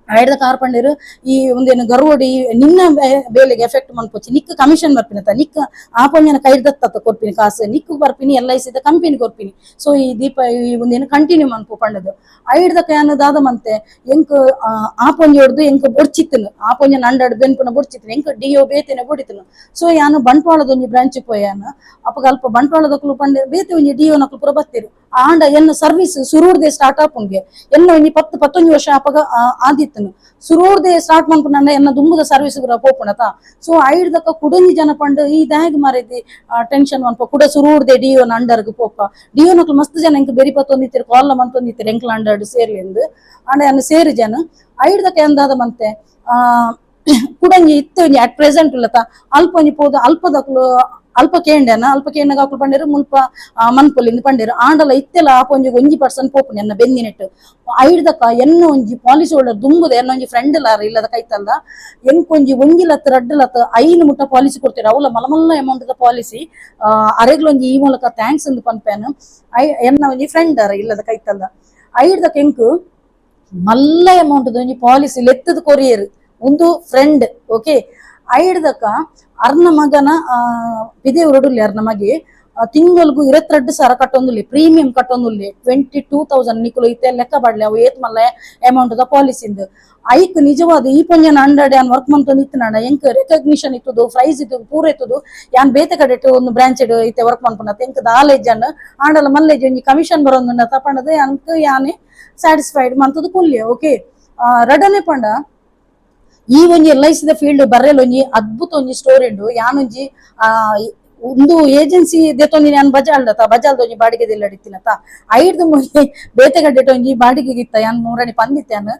ಐಡ್ದ ಕಾರ್ಪಂಡೇರು ಈ ಒಂದೇನು ಗರ್ವಡಿ ನಿನ್ನ ಬೇಲೆಗೆ ಎಫೆಕ್ಟ್ ಮನ್ಪೊಚ್ಚಿ ನಿಕ್ ಕಮಿಷನ್ ಬರ್ಪಿನತ ನಿಕ್ ಆ ಪೊಂಜನ ಕೈರ್ದತ್ತ ಕೊರ್ಪಿನಿ ಕಾಸು ನಿಕ್ಕು ಬರ್ಪಿನಿ LIC ಕಂಪನಿ ಕೊರ್ಪಿನಿ ಸೊ ಈ ದೀಪ ಈ ಒಂದೇನು ಕಂಟಿನ್ಯೂ ಮನ್ಪು ಪಂಡದು ಐಡ್ದಕ ಏನದಾದ ಮಂತೆ ಎಂಕ್ ಆ ಪೊಂಜಿ ಹೊಡ್ದು ಎಂಕ್ ಬೊಡ್ಚಿತ್ತನು ಆ ಪೊಂಜನ ಅಂಡಾಡ್ ಬೆನ್ಪುನ ಬೊಡ್ಚಿತ್ತನು ಎಂಕ್ ಡಿಯೋ ಬೇತೆನೆ ಬೊಡಿತನು ಸೊ ಯಾನು ಬಂಟ್ವಾಳದ ಒಂಜಿ ಬ್ರಾಂಚ್ ಪೋಯಾನ ಅಪಗ ಅಲ್ಪ ಬಂಟ್ವಾಳದಕ್ಲು ಪಂಡೆ ಬೇತೆ ಒಂಜಿ ಡಿಯೋ ನಕ್ಲು ಪುರ ಬತ್ತಿರು ಆಂಡ ಎನ್ನ ಸರ್ವಿಸ್ ಸುರೂರ್ದೆ ಸ್ಟಾರ್ಟ್ ಆಪುಂಗೆ ಎನ್ನ ಒಂಜಿ 10-11 ವರ್ಷ ಆಪಗ ಆದಿತ್ತನು ಸುರೂರ್ದೆ ಸ್ಟಾರ್ಟ್ ಮನ್ಪುನಂಡ ಎನ್ನ ದುಂಬುದ ಸರ್ವಿಸ್ ಪೂರ ಪೋಪುಣತ. ಸೊ ಐಡ್ದಕ್ಕ ಕುಡಂಜಿ ಜನ ಪಂಡ್ ಈ ದಾಯಗ್ ಮಾರೈತಿ ಟೆನ್ಷನ್ ಮನ್ಪ ಕುಡ ಸುರೂರ್ದೆ ಡಿಯೋನ ಅಂಡರ್ಗ್ ಪೋಪ ಡಿಯೋನಕ್ಲು ಮಸ್ತ್ ಜನ ಎಂಕ್ ಬೆರಿ ಪತ್ತೊಂದಿತ್ತಿರು ಕಾಲ್ ಮಂತೊಂದಿತ್ತಿರು ಎಂಕ್ಲ ಅಂಡರ್ಡ್ ಸೇರ್ಲಿಂದು ಆಂಡ ಎನ್ನ ಸೇರಿ ಜನ ಐಡ್ದಕ್ಕ ಎಂದಾದ ಮಂತೆ ಕುಡಂಜಿ ಇತ್ತು ಅಟ್ ಪ್ರೆಸೆಂಟ್ ಇಲ್ಲತ ಅಲ್ಪ ಒಂಜಿ ಪೋದು ಅಲ್ಪದಕ್ಲು ಅಲ್ಪ ಕೇಂಡೆನ ಅಲ್ಪ ಕೇಂಡಗ ಅಕ್ಲು ಪಂಡೇರು ಮುಲ್ಪ ಮನ್ಪೊಲಿಂದ ಪಂಡೇರು ಆಂಡಲ ಇತ್ತೆಲ್ಲ ಆಪ ಒಂಜಿ 1% ಪೋಪುನಿ ಎನ್ನ ಬೆನ್ನಿನೆಟ್ಟು ಐಡ್ದಕ್ಕ ಎನ್ನ ಒಂಜಿ ಪಾಲಿಸಿ ಹೋಲ್ಡರ್ ದುಂಬುದ ಎನ್ನ ಒಂಜಿ ಫ್ರೆಂಡ್ ಲಾರ ಇಲ್ಲದ ಕೈತಲ್ದ ಎಂಕ್ ಒಂಜಿ 1 ಲತ್ತ 2 ಲತ್ತ 5 ಮುಟ್ಟ ಪಾಲಿಸಿ ಕೊಡ್ತೀರ ಅವಲ ಮಲಮಲ್ಲ ಅಮೌಂಟ್ ದ ಪಾಲಿಸಿ ಅರೆಗ್ಲೊಂಜಿ ಈ ಮೂಲಕ ಥ್ಯಾಂಕ್ಸ್ ಎಂದು ಪನ್ಪೇನು ಎನ್ನ ಒಂಜಿ ಫ್ರೆಂಡ್ ಅರ ಇಲ್ಲದ ಕೈತಲ್ದ ಐಡ್ದಕ್ಕ ಎಂಕ್ ಮಲ್ಲ ಅಮೌಂಟ್ ಒಂಜಿ ಪಾಲಿಸಿ ಲೆತ್ತದ ಕೊರಿಯರ್ ಒಂದು ಫ್ರೆಂಡ್ ಓಕೆ ಐಡ್ದಕ್ಕ ಅರ್ನ ಮಗನ ಪಿದೆ ಉರಡುಲ್ಲಿ ಅರ್ನ ಮಗೆ ತಿಂಗಲ್ಗೂ 22,000 ಕಟ್ಟೊಂದುಲ್ಲೆ ಪ್ರೀಮಿಯಂ ಕಟ್ಟೊಂದುಲ್ಲೆ 22,000 ನಿಕುಲು ಇತ್ತೆ ಲೆಕ್ಕ ಬಾಡ್ಲೆ ಅವು ಏತ್ ಮಲ್ಲ ಅಮೌಂಟ್ ದ ಪಾಲಿಸಿಂದು ಐಕ್ ನಿಜವಾದ ಈ ಪೊಂಜನ ಅಂಡರ್ ಯಾನ್ ವರ್ಕ್ ಮಂತೊಂದು ಇತ್ತನಾಡ ಎಂಕ್ ರೆಕಗ್ನಿಷನ್ ಇತ್ತದು ಪ್ರೈಸ್ ಇತ್ತು ಪೂರ ಇತ್ತದು ಯಾನ್ ಬೇತೆ ಕಡೆ ಒಂದು ಬ್ರಾಂಚ್ ಇತ್ತೆ ವರ್ಕ್ ಮನ್ಪುನತ್ ಎಂಕ್ ದಾಲೇಜ್ ಅನ್ನ ಆಂಡಲ ಮಲ್ಲೇಜ್ ಒಂಜಿ ಕಮಿಷನ್ ಬರೋದು ತಪಂಡದು ಅಂಕ್ ಯಾನೆ ಸ್ಯಾಟಿಸ್ಫೈಡ್ ಮಂತದು ಕುಲ್ಯ ಓಕೆ ರಡನೆ ಪಂಡ ಈ ಒಂಜಿ LIC ದ ಫೀಲ್ಡ್ ಬರ್ರೆಲ್ ಒಂಜಿ ಅದ್ಭುತ ಒಂಜಿ ಸ್ಟೋರಿ ಉಂಡು ಯಾನೊಂಜಿ ಒಂದು ಏಜೆನ್ಸಿ ದೆತ್ತೊಂದಿ ನಾನು ಬಜಾಲ್ದತ ಬಜಾಲ್ದ ಒಂಜಿ ಬಾಡಿಗೆ ದಿಲ್ಲಡಿತ್ತಿನತ ಐಡ್ದು ಮೊನ್ನೆ ಬೇತೆಗಡ್ಡೆ ಒಂಜಿ ಬಾಡಿಗೆಗೆ ಇತ್ತ ಯಾನ್ ಮುರಣಿ ಪಂದಿತ್ಯಾನು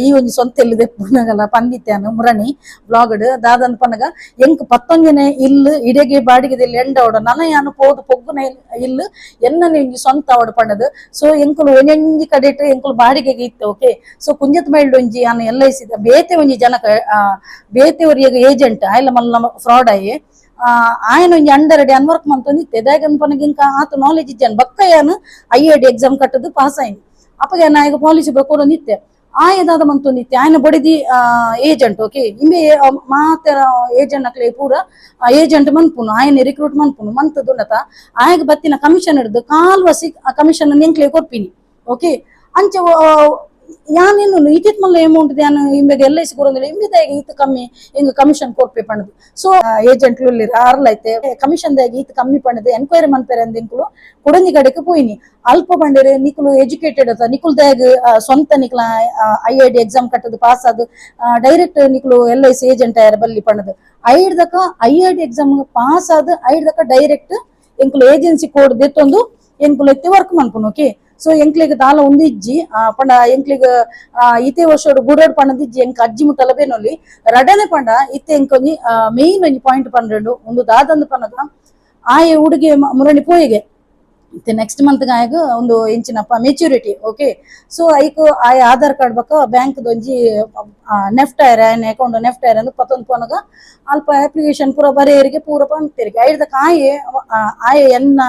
ಈ ಒಂಜಿ ಸೊಂತ ಎಲ್ಲಿ ದೆಪ್ಪುನಗಲ ಪಂದಿತ್ಯಾನು ಮುರಣಿ ಬ್ಲಾಗ್ಡ್ ದಾದಂದ್ ಪನ್ನಗ ಎಂಕ್ 11 ಇಲ್ಲು ಇಡೆಗೆ ಬಾಡಿಗೆ ದಿಲ್ಲ ಎಂಡ ಅವಡ ನನ ಯಾನು ಪೋದು ಪೊಗ್ಗುನ ಇಲ್ಲು ಎನ್ನನೆ ಒಂಜಿ ಸ್ವಂತ ಅವಡ ಪಂಡದು ಸೊ ಎಂಕುಲು ಒಂಜಿ ಕಡೆ ಎಂಕುಲು ಬಾಡಿಗೆಗೆ ಇತ್ತು ಓಕೆ ಸೊ ಕುಂಜತ್ ಮೈಲ್ಡ್ ಒಂಜಿ ಯಾನು LIC ಬೇತೆ ಒಂಜಿ ಜನಕ ಬೇತೆ ಒರಿಯಗ ಏಜೆಂಟ್ ಆಯ್ಲ ಮಲ್ಲ ಫ್ರಾಡ್ ಆಯೆ ఆయన ಒಂಜಿ ಅಂಡರ್ ಯಾನ್ ವರ್ಕ್ ಮಂತೊಂದಿತ್ತೆ ದಾಯಗನ್ ಪನಗ ಇಂಕ ಆತ ನಾಲೆಜ್ ಇಜ್ಜಾನ್ ಬಕ್ಕ ಯಾನು IIT ಎಕ್ಸಾಮ್ ಕಟ್ಟದು ಪಾಸ್ ಆಯ್ನು ಅಪ್ಪಗ ನಾಯಗ ಪಾಲಿಸಿ ಬಕೊರೊಂದಿತ್ತೆ ಆಯದಾದ ಮಂತೊಂದಿತ್ತೆ ಆಯ್ನ ಬಡಿದಿ ಏಜೆಂಟ್ ಓಕೆ ಇಂಬೆ ಮಾತೆರ ಏಜೆಂಟ್ ನಕ್ಲೆ ಪೂರ ಏಜೆಂಟ್ ಮನ್ಪುನು ಆಯ್ನ ರಿಕ್ರೂಟ್ ಮನ್ಪುನು ಮಂತದುಂಡತ ಆಯಗ ಬತ್ತಿನ ಕಮಿಷನ್ ಹಿಡ್ದು ಕಾಲ್ವಸಿ ಕಮಿಷನ್ ಎಂಕ್ಲೆ ಕೊರ್ಪಿನಿ ಓಕೆ ಅಂಚ ಯಾನೇನು ಇತಿತ್ ಮಲ್ಲ ಅಮೌಂಟ್ ಯಾನು ಇಂಬೆಗೆ LIC ಕೊರೊಂದಿಲ್ಲ ಇಂಬೆದಾಗಿ ಇತ್ತು ಕಮ್ಮಿ ಹಿಂಗ ಕಮಿಷನ್ ಕೊರ್ಪೆ ಪಣದು ಸೊ ಏಜೆಂಟ್ ಅರ್ಲೈತೆ ಕಮಿಷನ್ ದಾಗಿ ಇತ್ತು ಕಮ್ಮಿ ಪಣದು ಎನ್ಕ್ವೈರಿ ಮನ್ಪೇರೆ ಅಂದಿಂಕ್ಲು ಕುಡಂಜಿ ಕಡೆಗೆ ಪೋಯಿನಿ ಅಲ್ಪ ಬಂಡೇರೆ ನಿಕುಲು ಎಜುಕೇಟೆಡ್ ಅತ ನಿಕುಲ್ ದಾಗ್ ಸ್ವಂತ ನಿಕ್ಲ IIT ಎಕ್ಸಾಮ್ ಕಟ್ಟದು ಪಾಸ್ ಆದ್ ಡೈರೆಕ್ಟ್ ನಿಕುಲು LIC ಏಜೆಂಟ್ ಆಯರ ಬಲ್ಲಿ ಪಣದು ಐಡ್ದಕ IIT ಎಕ್ಸಾಮ್ ಪಾಸ್ ಆದ್ ಐಡ್ದಕ ಡೈರೆಕ್ಟ್ ಎಂಕ್ಲು ಏಜೆನ್ಸಿ ಕೋಡ್ ದೆತ್ತೊಂದು ಎಂಕ್ಲು ಎತ್ತಿ ವರ್ಕ್ ಮನ್ಪುನು ಓಕೆ ಸೊ ಎಂಕ್ಲಿಗೆ ದಾಲ ಒಂದಿಜ್ಜಿ ಪಂಡ ಎಂಕ್ಲಿಗೆ ಇತೆ ವರ್ಷೋಡು ಬುಡೋಡ್ ಪಂಡದಿಜ್ಜಿ ಎಂಕ್ ಅಜ್ಜಿ ಮುಟ್ಟಲ ಬೇನೊಲಿ ರಡನೆ ಪಂಡ ಇತ್ತೆ ಎಂಕೊಂಜಿ ಮೇನ್ ಒಂಜಿ ಪಾಯಿಂಟ್ ಪಂಡ್ರೆಂಡು ಒಂದು ದಾದಂದು ಪನ್ನದ ಆಯೆ ಹುಡುಗಿ ಮುರಣಿ ಪೋಯಿಗೆ ಮತ್ತೆ ನೆಕ್ಸ್ಟ್ ಮಂತ್ ಆಯಗ ಒಂದು ಇಂಚಿನಪ್ಪ ಮೆಚ್ಯೂರಿಟಿ ಓಕೆ ಸೊ ಐಕ್ ಆಯ ಆಧಾರ್ ಕಾರ್ಡ್ ಬಕ್ಕ ಬ್ಯಾಂಕ್ ಒಂಜಿ ನೆಫ್ಟ್ ಆಯ್ರ ಆಯ್ನ ಅಕೌಂಟ್ ನೆಫ್ಟ್ ಆಯ್ರ ಅಂದ್ ಪತ್ತೊಂದು ಪೋನಗ ಅಲ್ಪ ಅಪ್ಲಿಕೇಶನ್ ಪೂರ ಬರೆಯರಿಗೆ ಪೂರ ಪಂಪಿರಿಗೆ ಐಡ್ದಕ್ಕ ಆಯ ಎನ್ನ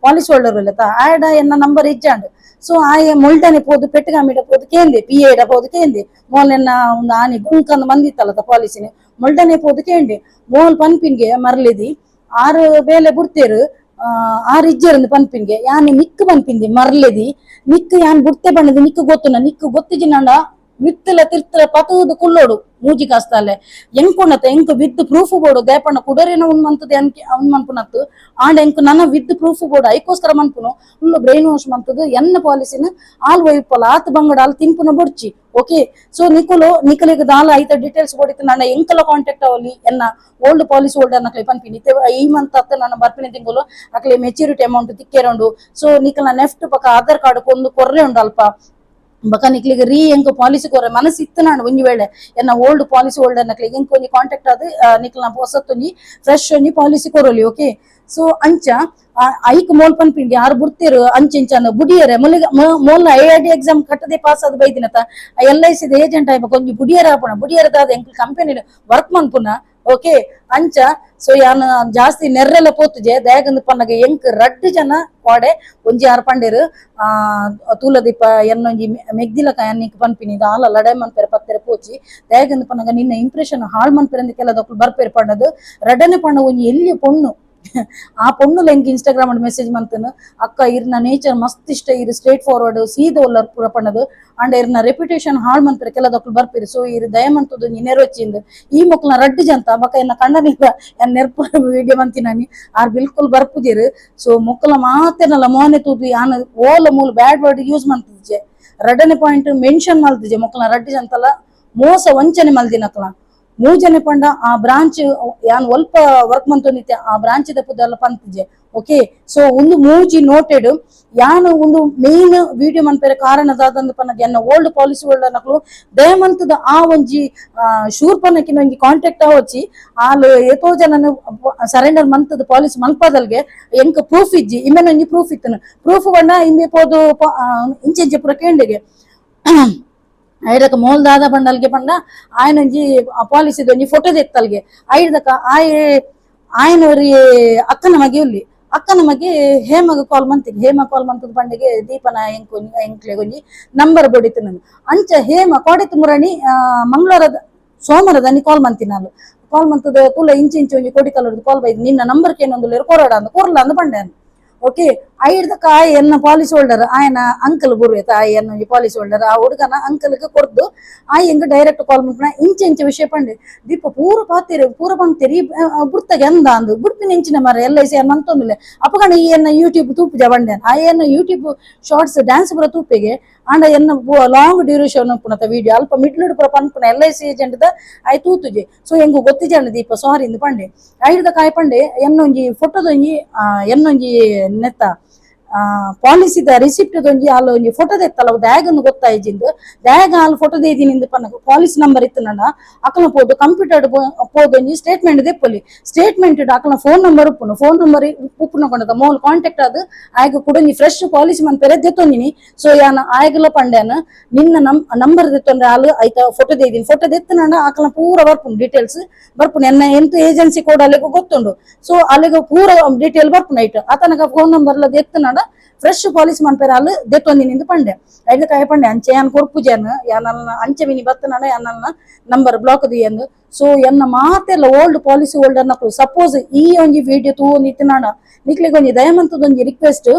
ಪಾಲಿಸಿ ಹೋಲ್ಡರ್ ಇಲ್ಲತ ಆಯ್ಡ ಎನ್ನ ನಂಬರ್ ಇಜ್ಜಾಂಡ್ ಸೊ ಆಯ ಮೊಲ್ಟನೆ ಪೋದು ಪೆಟ್ಟಗಾಮಿಡ ಪೋದು ಕೇಂದೆ PA ಪೋದು ಕೇಂದೆ ಮೋಲ್ ಎನ್ನ ಒಂದು ಆನೆ ಗುಂಕಂದು ಮಂದಿತ್ತಲ್ಲದ ಪಾಲಿಸಿನಿ ಮೊಲ್ಟನೆ ಪೋದು ಕೇಂದೆ ಮೋಲ್ ಪನ್ಪಿನ್ಗೆ ಮರ್ಲಿದಿ 6 ಬೇಲೆ ಬುಡ್ತೇರು 6 ಇಜ್ಜೆರಂದು ಪನ್ಪಿನ್ಗೆ ಯಾನ್ ನಿಕ್ಕು ಪನ್ಪಿಂದಿ ಮರ್ಲೆದಿ ನಿಕ್ಕು ಯಾನ್ ಬುಡ್ತೆ ಬಣ್ಣದ ನಿಕ್ಕು ಗೊತ್ತುನ ನಿಕ್ಕು ಗೊತ್ತಿಜಿನಂಡ ವಿತ್ತಲ ತಿರ್ತಲ ಪತುದು ಕುಲ್ಲೋಡು ಮೂಜಿ ಕಾಸ್ತಲೆ ಎಂಕೊಂಡತ ಎಂಕ್ ವಿತ್ ಪ್ರೂಫ್ ಬೋಡು ದೇಪಣ್ಣ ಕುಡರೇನ ಮನ್ತದೆ ಅವ್ನ್ ಮನ್ಪುನತ್ತು ಆಂಡ ಎಂಕ್ ನನ್ನ ವಿತ್ ಪ್ರೂಫ್ ಬೋಡು ಐಕೋಸ್ಕರ ಮನ್ಪುನು ಫುಲ್ ಬ್ರೈನ್ ವಾಶ್ ಮಂತದು ಎನ್ನ ಪಾಲಿಸಿನ ಆಲ್ ವೈಪಲ ಆತ್ ಬಂಗಡ ಆಲ್ ತಿಂಪುನ ಬೊಡ್ಚಿ ಓಕೆ ಸೊ ನಿಕಲಿಗೆ ದಾಲ ಐತ ಡೀಟೇಲ್ಸ್ ಕೊಡಿತ್ತು ನನ್ನ ಎಂಕಲ ಕಾಂಟ್ಯಾಕ್ಟ್ ಅವಲಿ ಎನ್ನ ಓಲ್ಡ್ ಪಾಲಿಸಿ ಹೋಲ್ಡರ್ ನಕ್ಲೆ ಪನ್ಪಿನಿ ಈ ಮಂತ್ ಅತ್ತ ನನ್ನ ಬರ್ಪಿನ ತಿಂಗಳು ಅಕ್ಲೆ ಮೆಚ್ಯೂರಿಟಿ ಅಮೌಂಟ್ ತಿಕ್ಕೇರುಂಡು ಸೊ ನಿಕಲ್ನ ನೆಫ್ಟ್ ಪಕ್ಕ ಆಧಾರ್ ಕಾರ್ಡ್ ಕೊಂದು ಕೊರ್ರೆ ಉಂಡು ಅಲ್ಪ ಬಕ ನಿಕ್ಲಿಗೆ ಎಂಕ್ ಪಾಲಿಸಿ ಕೊರೆ ಮನಸ್ಸು ಇತ್ತು ನಾನು ಒಂಜಿ ವೇಳೆ ಎನ್ನ ಓಲ್ಡ್ ಪಾಲಿಸಿ ಹೋಲ್ಡರ್ ನಕ್ಲಿಗೆ ಎಂಕ್ ಒಂಜಿ ಕಾಂಟ್ಯಾಕ್ಟ್ ಆದ್ ನಿಕ್ಲ ಹೊಸತ್ತೊಂಜಿ ಫ್ರೆಶ್ ಒಂಜಿ ಪಾಲಿಸಿ ಕೊರೊಲಿ ಓಕೆ ಸೊ ಅಂಚ ಐಕ್ ಮೋಲ್ ಪನ್ಪಿಂಡಿ 6 ಬುಡ್ತೇರು ಅಂಚೆಂಚನ ಬುಡಿಯರೆ ಮೋಲ್ IIT ಎಕ್ಸಾಮ್ ಕಟ್ಟದೆ ಪಾಸ್ ಆದ್ ಬೈದಿನತ LIC ಏಜೆಂಟ್ ಆಯ್ಬ ಒಂಜಿ ಬುಡಿಯರ ಆಪುಣ ಬುಡಿಯರದಾದ ಎಂಕ್ ಕಂಪನಿ ವರ್ಕ್ ಮನ್ಪುನ ಓಕೆ ಅಂಚ ಸೊ ಯಾನ್ ಜಾಸ್ತಿ ನೆರ್ರೆಲ್ಲ ಪೋತುಜೆ ದಯಾಗಂದ್ ಪನ್ನಗ ಎಂಕ್ ರಡ್ಡ್ ಜನ ವಾಡೆ ಒಂಜಿ 6 ಪಂಡೇರು ತೂಲದೀಪ ಎನ್ನೊಂಜಿ ಮೆಗ್ದಿಲಕ ಎನ್ನಿಕ್ ಪನ್ಪಿನಿ ದಾಲ ಲಡೈ ಮನ್ಪೆರೆ ಪತ್ತೆರೆ ಪೋಚಿ ದಯಾಗಂದ್ ಪನ್ನಗ ನಿನ್ನ ಇಂಪ್ರೆಷನ್ ಹಾಳ್ ಮನ್ಪೆರೆ ಕೆಲದಕ್ಕೂ ಬರ್ಪೇರು ಪಂಡದು ರಡ್ಡನೆ ಪಂಡ ಒಂಜಿ ಎಲ್ಲಿ ಪೊಣ್ಣು ಆ ಪೊಣ್ಣುಲ ಎಂಕ್ ಇನ್ಸ್ಟಾಗ್ರಾಮ್ ಮೆಸೇಜ್ ಮಂತನು ಅಕ್ಕ ಇರ್ನ ನೇಚರ್ ಮಸ್ತ್ ಇಷ್ಟ ಇರು ಸ್ಟ್ರೇಟ್ ಫಾರ್ವರ್ಡ್ ಸೀದಾ ಒಲ್ಲರ್ ಪೂರ ಪಣ್ಣದು ಅಂಡ ಇರ್ನ ರೆಪ್ಯುಟೇಷನ್ ಹಾಳು ಮಂತ್ರೆ ಕೆಲದಕ್ಕಳು ಬರ್ಪಿರು ಸೊ ಇರು ದಯಮಂತದ್ದು ನೆರವಚ್ಚಿಂದು ಈ ಮಕ್ಕಳನ್ನ ರಡ್ಡು ಜಂತ ಬಕ್ಕ ಎನ್ನ ಕಣ್ಣನಿಲ್ಲ ಎನ್ನ ನೆರ್ಪ ವಿಡಿಯೋ ಮಂತಿನಾನಿ ಆರ್ ಬಿಲ್ಕುಲ್ ಬರ್ಪುದಿರು ಸೊ ಮಕ್ಕಳ ಮಾತೇನಲ್ಲ ಮೋನೆ ತೂದು ಯಾನ ಓಲ ಮೂಲ ಬ್ಯಾಡ್ ವರ್ಡ್ ಯೂಸ್ ಮಂತಿದ್ಜೆ ರಡ್ಡನೆ ಪಾಯಿಂಟ್ ಮೆನ್ಷನ್ ಮಲ್ತಿದ್ಜೆ ಮಕ್ಕಳನ್ನ ರಡ್ಡು ಜಂತಲ್ಲ ಮೋಸ ವಂಚನೆ ಮಲ್ದಿನಕ್ಲ ಮೂಜನೆ ಪಂಡ ಆ ಬ್ರಾಂಚ್ ಯಾನ್ ಒಲ್ಪ ವರ್ಕ್ ಮಂತೊಂದಿತ್ತೆ ಆ ಬ್ರಾಂಚ್ ದಪ್ಪದಲ್ಲ ಪಂತಿಜೆ ಓಕೆ ಸೊ ಒಂದು ಮೂಜಿ ನೋಟೆಡ್ ಯಾನು ಒಂದು ಮೇನ್ ವಿಡಿಯೋ ಮನ್ಪೆರೆ ಕಾರಣದಾದಂದು ಪನ್ನಗ ಎನ್ನ ಓಲ್ಡ್ ಪಾಲಿಸಿ ಓಲ್ಡ್ ನಕಲು ದಯಮಂತದ ಆ ಒಂಜಿ ಶೂರ್ ಪನ್ನಕಿನ ಒಂಜಿ ಕಾಂಟ್ಯಾಕ್ಟ್ ಆವಚ್ಚಿ ಆಲ್ ಎತೋ ಜನನು ಸರೆಂಡರ್ ಮಂತದ ಪಾಲಿಸಿ ಮಲ್ಪದಲ್ಗೆ ಎಂಕ್ ಪ್ರೂಫ್ ಇಜ್ಜಿ ಇಮ್ಮೆನ ಒಂಜಿ ಪ್ರೂಫ್ ಇತ್ತನು ಪ್ರೂಫ್ ಬಂಡ ಇಮ್ಮೆ ಪೋದು ಇಂಚೆಂಚೆ ಪುರ ಕೇಂಡೆಗೆ ಐದಕ್ಕ ಮೋಲ್ ದಾದ ಬಂಡಲ್ಗೆ ಪಂಡ ಆಯ್ನಂಜಿ ಪಾಲಿಸಿದ ಒಂಜಿ ಫೋಟೋ ತೆತ್ತಲ್ಗೆ ಐದಕ್ಕ ಆಯ್ನವ್ರಿ ಅಕ್ಕನ ಮಗೆ ಉಲ್ಲಿ ಅಕ್ಕನ ಮಗೆ ಹೇಮಗ ಕಾಲ್ ಮಂತಿಗೆ ಹೇಮ ಕಾಲ್ ಮಂತದ ಬಂಡೆಗೆ ದೀಪನ ಎಂಕ್ಲೆಗೆ ಒಂಜಿ ನಂಬರ್ ಬಡಿತು ನಾನು ಅಂಚ ಹೇಮ ಕೋಡೆತು ಮುರಣಿ ಮಂಗಳವಾರದ ಸೋಮವಾರದ ನೀ ಕಾಲ್ ಮಂತಿ ನಾನು ಕಾಲ್ ಮಂತದ ತುಲ ಇಂಚು ಒಂಜಿ ಕೋಡಿ ಕಲರ್ದು ಕಾಲ್ ಬೈದು ನಿನ್ನ ನಂಬರ್ಗೆ ಏನೊಂದು ಕೊರಡ ಅಂದ ಕೊರಲ ಅಂದ ಬಂಡೆ ಓಕೆ ಐದಕ್ಕ ಎನ್ನ ಪಾಲಿಸಿ ಹೋಲ್ಡರ್ ಆಯ್ನ ಅಂಕಲ್ ಬರುವೇತ ಎನ್ನ ಪಾಲಿಸಿ ಹೋಲ್ಡರ್ ಆ ಹುಡುಗನ ಅಂಕಲ್ಗೆ ಕೊರ್ದು ಎಂಗ ಡೈರೆಕ್ಟ್ ಕಾಲ್ ಮಾಡ್ಕೊಂಡ ಇಂಚೆ ವಿಷಯ ಪಂಡೆ ದೀಪ ಪೂರ ಪಂಕ್ತಿರಿ ಬುಡ್ತಗೆ ಅಂದ ಅಂದು ಬುಡ್ಪಿನ ಇಂಚಿನ ಮರ LIC ಮಂತೊಂದಿಲ್ಲ ಅಪ್ಪಗಣ ಈ ಎನ್ನ ಯೂಟ್ಯೂಬ್ ತೂಪಿಜ ಬಂಡೆ ಆ ಎನ್ನ ಯೂಟ್ಯೂಬ್ ಶಾರ್ಟ್ಸ್ ಡ್ಯಾನ್ಸ್ ಪುರ ತೂಪಿಗೆ ಅಂಡ ಎನ್ನ ಲಾಂಗ್ ಡ್ಯೂರೇಷನ್ ಪುನತ ವಿಡಿಯೋ ಅಲ್ಪ ಮಿಡ್ಲುಡ್ ಪುರ ಪನ್ಪುನ LIC ಏಜೆಂಟ್ ದ ಆಯ್ ತೂತುಜೆ ಸೊ ಎಂಗು ಗೊತ್ತಿಜಾಣ ದೀಪ ಸಾರಿ ಇಂದು ಪಂಡೆ ಐದ ಕಾಯ್ ಪಂಡೆ ಎನ್ನೊಂಜಿ ಫೋಟೋದೊಂಜಿ ಎನ್ನೊಂಜಿ ನೆತ್ತ ಪಾಲಿಸಿದ ರಿಸಿಪ್ಟ್ ಒಂಜಿ ಆಲ್ ಒಂಜಿ ಫೋಟೋ ತೆತ್ತಲ್ಲ ದ್ಯಾಗ್ ಅನ್ನು ಗೊತ್ತಾಯ್ಜಿಂದು ದ್ಯಾಗ್ ಆಲ್ ಫೋಟೋ ದೇದಿನಿಂದ ಪನ್ನ ಪಾಲಿಸಿ ನಂಬರ್ ಇತ್ತು ನನ್ನ ಅಕಲ ಪೋದು ಕಂಪ್ಯೂಟರ್ ಪೋದೊಂಜಿ ಸ್ಟೇಟ್ಮೆಂಟ್ ದೆಪ್ಪೊಲಿ ಸ್ಟೇಟ್ಮೆಂಟ್ ಅಕಲ ಫೋನ್ ನಂಬರ್ ಉಪ್ಪುನು ಫೋನ್ ನಂಬರ್ ಉಪ್ಪುನ ಕೊಂಡದ ಮೋಲ್ ಕಾಂಟ್ಯಾಕ್ಟ್ ಅದು ಆಯ್ಗ ಕುಡೊಂಜಿ ಫ್ರೆಶ್ ಪಾಲಿಸಿ ಮನ್ಪೆರೆ ದೆತ್ತೊಂದಿನಿ ಸೊ ಯಾನ ಆಯ್ಗಲ ಪಂಡ್ಯಾನ ನಿನ್ನ ನಂಬರ್ ದೆತ್ತೊಂಡ್ರೆ ಆಲ್ ಆಯ್ತಾ ಫೋಟೋ ದೇದಿನಿ ಫೋಟೋ ದೆತ್ತನಂಡ ಅಕಲ ಪೂರ ಬರ್ಪುನು ಡೀಟೇಲ್ಸ್ ಬರ್ಪುನು ಎನ್ನ ಎಂತ ಏಜೆನ್ಸಿ ಕೋಡ್ ಅಲ್ಲಿಗೆ ಗೊತ್ತುಂಡು ಸೊ ಅಲ್ಲಿಗೆ ಪೂರ ಡೀಟೇಲ್ ಬರ್ಪುನು ಐಟ್ ಆತನಗ ಫೋನ್ ನಂಬರ್ ಲ ದೆತ್ತನಂಡ ಫ್ರೆಶ್ ಪಾಲಿಸಿ ಮನ್ಪೆರ ಅಲ್ಲ ದೆತ್ತೊಂದಿನಿಂದ ಪಂಡೆ ಐದು ಕಾಯ ಪಂಡೆ ಅಂಚೆ ಯಾನ್ ಕೊರ್ಪುಜೆನ್ ಯಾನಲ್ನ ಅಂಚೆ ಮಿನಿ ಬತ್ತನಡ ಯಾನಲ್ನ ನಂಬರ್ ಬ್ಲಾಕ್ ದಿಯಂದು ಸೊ ಎನ್ನ ಮಾತೆಲ್ಲ ಓಲ್ಡ್ ಪಾಲಿಸಿ ಹೋಲ್ಡರ್ ನಕ್ಲು ಸಪೋಸ್ ಈ ಒಂಜಿ ವಿಡಿಯೋ ತೂ ನಿತ್ತಿನಾಡ ನಿಕ್ಲಿಗೆ ಒಂಜಿ ದಯಮಂತದೊಂಜಿ ರಿಕ್ವೆಸ್ಟ್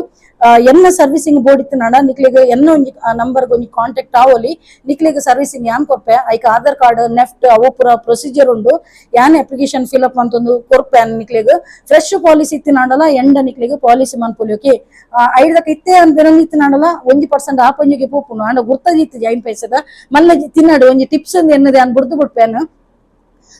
ಎನ್ನ ಸರ್ವಿಸಿಂಗ್ ಬೋರ್ಡ್ ಇತ್ತಿನಾಡ ನಿಕ್ಲಿಗೆ ಎನ್ನ ಒಂಜಿ ನಂಬರ್ಗೆ ಒಂಜಿ ಕಾಂಟ್ಯಾಕ್ಟ್ ಆವೊಲಿ ನಿಕ್ಲಿಗೆ ಸರ್ವಿಸಿಂಗ್ ಯಾನ್ ಕೊಪ್ಪೆ ಐಕ ಆಧಾರ್ ಕಾರ್ಡ್ ನೆಫ್ಟ್ ಅವು ಪೂರ ಪ್ರೊಸೀಜರ್ ಉಂಡು ಯಾನ್ ಅಪ್ಲಿಕೇಶನ್ ಫಿಲ್ಅಪ್ ಅಂತೊಂದು ಕೊರ್ಪೆ ನಿಕ್ಲಿಗೆ ಫ್ರೆಶ್ ಪಾಲಿಸಿ ಇತ್ತಿನಾಡಲ್ಲ ಎಂಡ ನಿಕ್ಲಿಗೆ ಪಾಲಿಸಿ ಮನ್ಪೊಲಿ ಓಕೆ ಐದಕ್ಕೆ ಇತ್ತೆ ಅಂತ ಇತ್ತಿನಾಡಲ್ಲ 1% ಆಪಂಜಿಗೆ ಪೋಪುನು ಅಂಡ ಗುರ್ತದಿತ್ತು ಐನ್ ಪೈಸದ ಮಲ್ಲ ತಿನ್ನಡು ಒಂಜಿ ಟಿಪ್ಸ್ ಎನ್ನದೆ ಅನ್ ಬುಡ್ದು ಬಿಡ್ಪೇನು